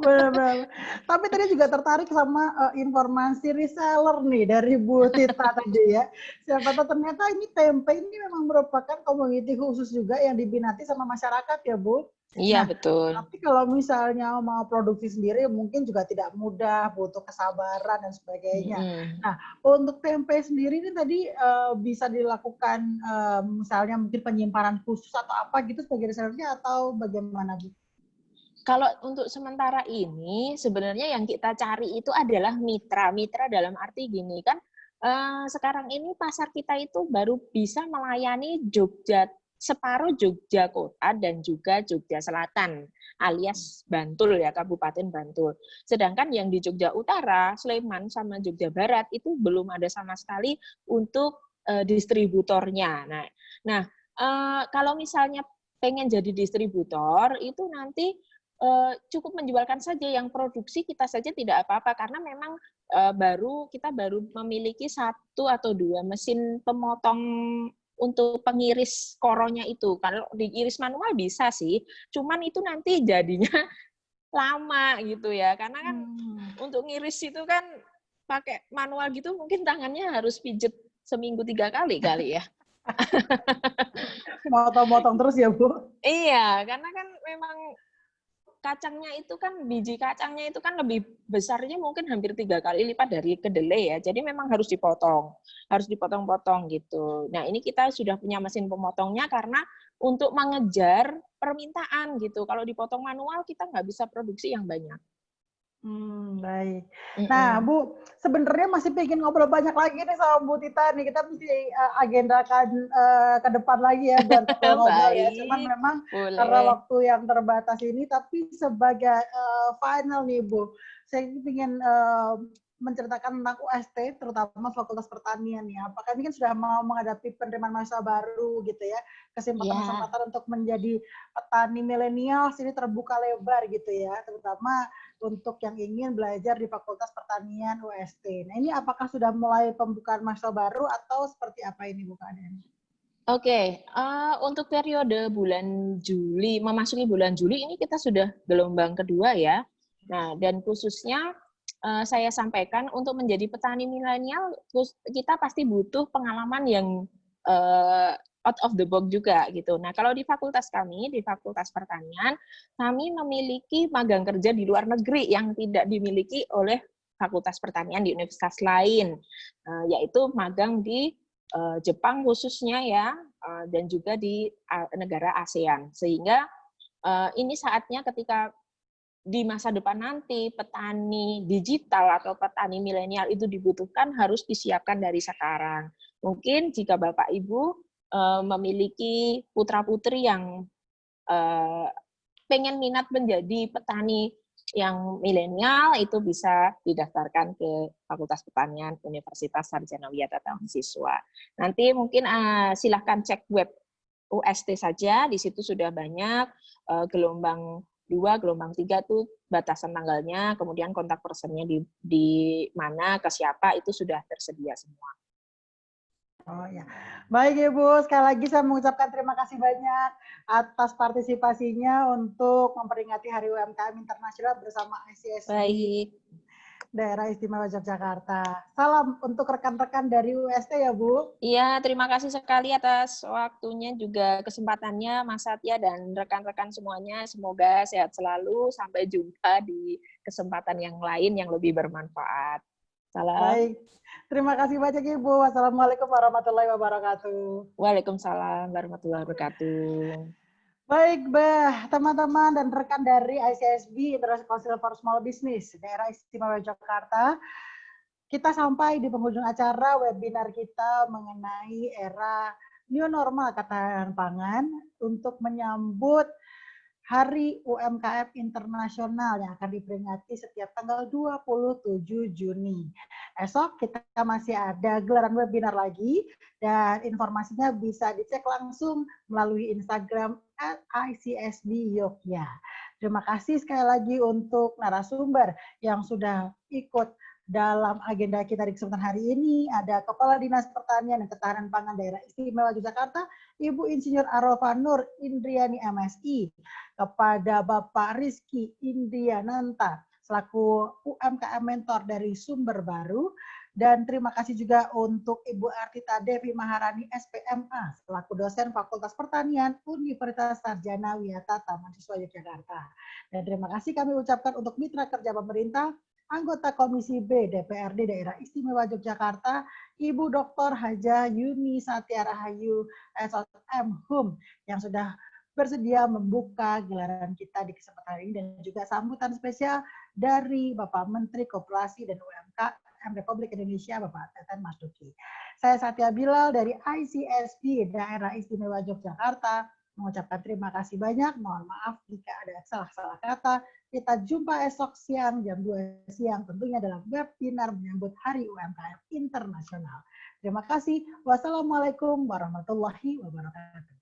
Benar. Tapi tadi juga tertarik sama informasi reseller nih dari Bu Tita tadi ya. Siapa tahu ternyata ini tempe ini memang merupakan komoditi khusus juga yang diminati sama masyarakat ya Bu. Iya, betul. Tapi kalau misalnya mau produksi sendiri mungkin juga tidak mudah, butuh kesabaran dan sebagainya. Nah, untuk tempe sendiri ini tadi bisa dilakukan misalnya mungkin penyimpanan khusus atau apa gitu sebagai resellernya atau bagaimana Bu? Kalau untuk sementara ini sebenarnya yang kita cari itu adalah mitra. Mitra dalam arti gini kan, sekarang ini pasar kita itu baru bisa melayani separuh Jogja Kota dan juga Jogja Selatan alias Bantul ya, Kabupaten Bantul. Sedangkan yang di Jogja Utara, Sleman sama Jogja Barat itu belum ada sama sekali untuk distributornya. Nah, kalau misalnya pengen jadi distributor itu nanti cukup menjualkan saja yang produksi kita saja tidak apa-apa karena memang kita baru memiliki 1 atau 2 mesin pemotong untuk pengiris koronya itu. Kalau diiris manual bisa sih, cuman itu nanti jadinya lama gitu ya. Karena kan untuk ngiris itu kan pakai manual gitu mungkin tangannya harus pijet seminggu 3 kali ya. Motong-motong terus ya Bu? Iya, karena kan memang kacangnya itu kan, biji kacangnya itu kan lebih besarnya mungkin hampir 3 kali lipat dari kedelai ya. Jadi memang harus dipotong-potong gitu. Nah ini kita sudah punya mesin pemotongnya karena untuk mengejar permintaan gitu. Kalau dipotong manual kita nggak bisa produksi yang banyak. Baik. Nah, Bu, sebenarnya masih pengen ngobrol banyak lagi nih sama Bu Tita nih. Kita mesti agendakan ke depan lagi ya buat ngobrol ya. Cuman memang karena waktu yang terbatas ini, tapi sebagai final nih Bu, saya ingin menceritakan tentang UST, terutama Fakultas Pertanian ya. Apakah ini kan sudah mau menghadapi penerimaan mahasiswa baru gitu ya, kesempatan-kesempatan untuk menjadi petani milenial sini terbuka lebar gitu ya, terutama untuk yang ingin belajar di Fakultas Pertanian UST. Nah ini apakah sudah mulai pembukaan mahasiswa baru atau seperti apa ini Bu Kaden? Oke, untuk periode bulan Juli, memasuki bulan Juli ini kita sudah gelombang kedua ya. Nah dan khususnya saya sampaikan untuk menjadi petani milenial kita pasti butuh pengalaman yang out of the box juga gitu. Nah kalau di fakultas kami, di Fakultas Pertanian, kami memiliki magang kerja di luar negeri yang tidak dimiliki oleh Fakultas Pertanian di universitas lain, yaitu magang di Jepang khususnya ya, dan juga di negara ASEAN. Sehingga ini saatnya ketika di masa depan nanti petani digital atau petani milenial itu dibutuhkan harus disiapkan dari sekarang. Mungkin jika Bapak Ibu memiliki putra-putri yang pengen minat menjadi petani yang milenial, itu bisa didaftarkan ke Fakultas Pertanian Universitas Sarjana Wiyata Mahasiswa. Nanti mungkin silahkan cek web UST saja, di situ sudah banyak gelombang 2, gelombang 3 tuh batasan tanggalnya, kemudian kontak personnya di mana, ke siapa, itu sudah tersedia semua. Oh ya, baik Ibu, sekali lagi saya mengucapkan terima kasih banyak atas partisipasinya untuk memperingati Hari UMKM Internasional bersama ICSD Daerah Istimewa Yogyakarta. Salam untuk rekan-rekan dari UST ya Bu. Iya, terima kasih sekali atas waktunya juga kesempatannya Mas Satya dan rekan-rekan semuanya. Semoga sehat selalu, sampai jumpa di kesempatan yang lain yang lebih bermanfaat. Salam. Baik. Terima kasih banyak Ibu. Wassalamualaikum warahmatullahi wabarakatuh. Waalaikumsalam warahmatullahi wabarakatuh. Baik, teman-teman dan rekan dari ICSB, International Council for Small Business, Daerah Istimewa Yogyakarta, kita sampai di penghujung acara webinar kita mengenai era new normal ketahanan pangan untuk menyambut Hari UMKM Internasional yang akan diperingati setiap tanggal 27 Juni. Esok kita masih ada gelaran webinar lagi dan informasinya bisa dicek langsung melalui Instagram @ICSB-Yogya. Terima kasih sekali lagi untuk narasumber yang sudah ikut dalam agenda kita di kesempatan hari ini. Ada Kepala Dinas Pertanian dan Ketahanan Pangan Daerah Istimewa Yogyakarta, Ibu Insinyur Arofa Nur Indriani MSI, kepada Bapak Rizky Indriananta selaku UMKM Mentor dari Sumber Baru, dan terima kasih juga untuk Ibu Artita Devi Maharani SPMA selaku dosen Fakultas Pertanian Universitas Sarjana Wiyata Taman-Siswa Yogyakarta. Dan terima kasih kami ucapkan untuk mitra kerja pemerintah, anggota Komisi B DPRD Daerah Istimewa Yogyakarta, Ibu Dr. Haja Yuni Satya Rahayu SLM HUM yang sudah bersedia membuka gelaran kita di kesempatan ini, dan juga sambutan spesial dari Bapak Menteri Koperasi dan UMKM Republik Indonesia, Bapak Teten Mas Duki. Saya Satya Bilal dari ICSB Daerah Istimewa Yogyakarta mengucapkan terima kasih banyak. Mohon maaf jika ada salah-salah kata. Kita jumpa esok siang jam 2 siang tentunya dalam webinar menyambut Hari UMKM Internasional. Terima kasih. Wassalamualaikum warahmatullahi wabarakatuh.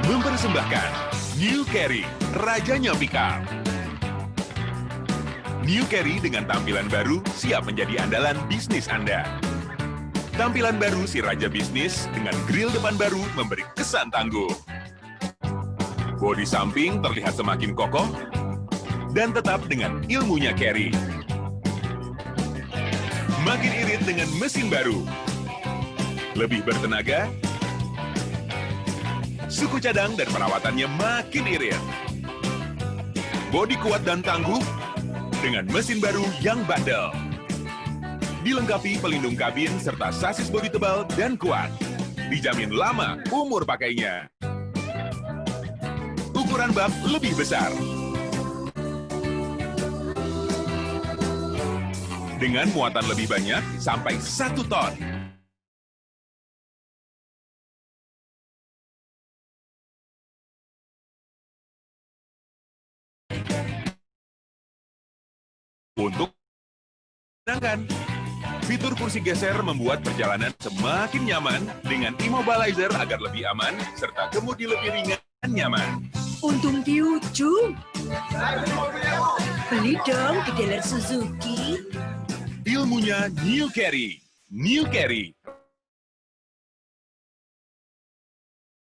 Mempersembahkan New Carry, rajanya pickup. New Carry dengan tampilan baru siap menjadi andalan bisnis Anda. Tampilan baru si Raja Bisnis dengan grill depan baru memberi kesan tangguh. Bodi samping terlihat semakin kokoh dan tetap dengan ilmunya Carry. Makin irit dengan mesin baru. Lebih bertenaga, suku cadang dan perawatannya makin irit. Bodi kuat dan tangguh dengan mesin baru yang bandel. Dilengkapi pelindung kabin serta sasis bodi tebal dan kuat. Dijamin lama umur pakainya. Ukuran bak lebih besar. Dengan muatan lebih banyak sampai 1 ton. Untuk menyenangkan, fitur kursi geser membuat perjalanan semakin nyaman dengan immobilizer agar lebih aman, serta kemudi lebih ringan dan nyaman. Untung di ujung. Beli dong di dealer Suzuki. Ilmunya New Carry. New Carry.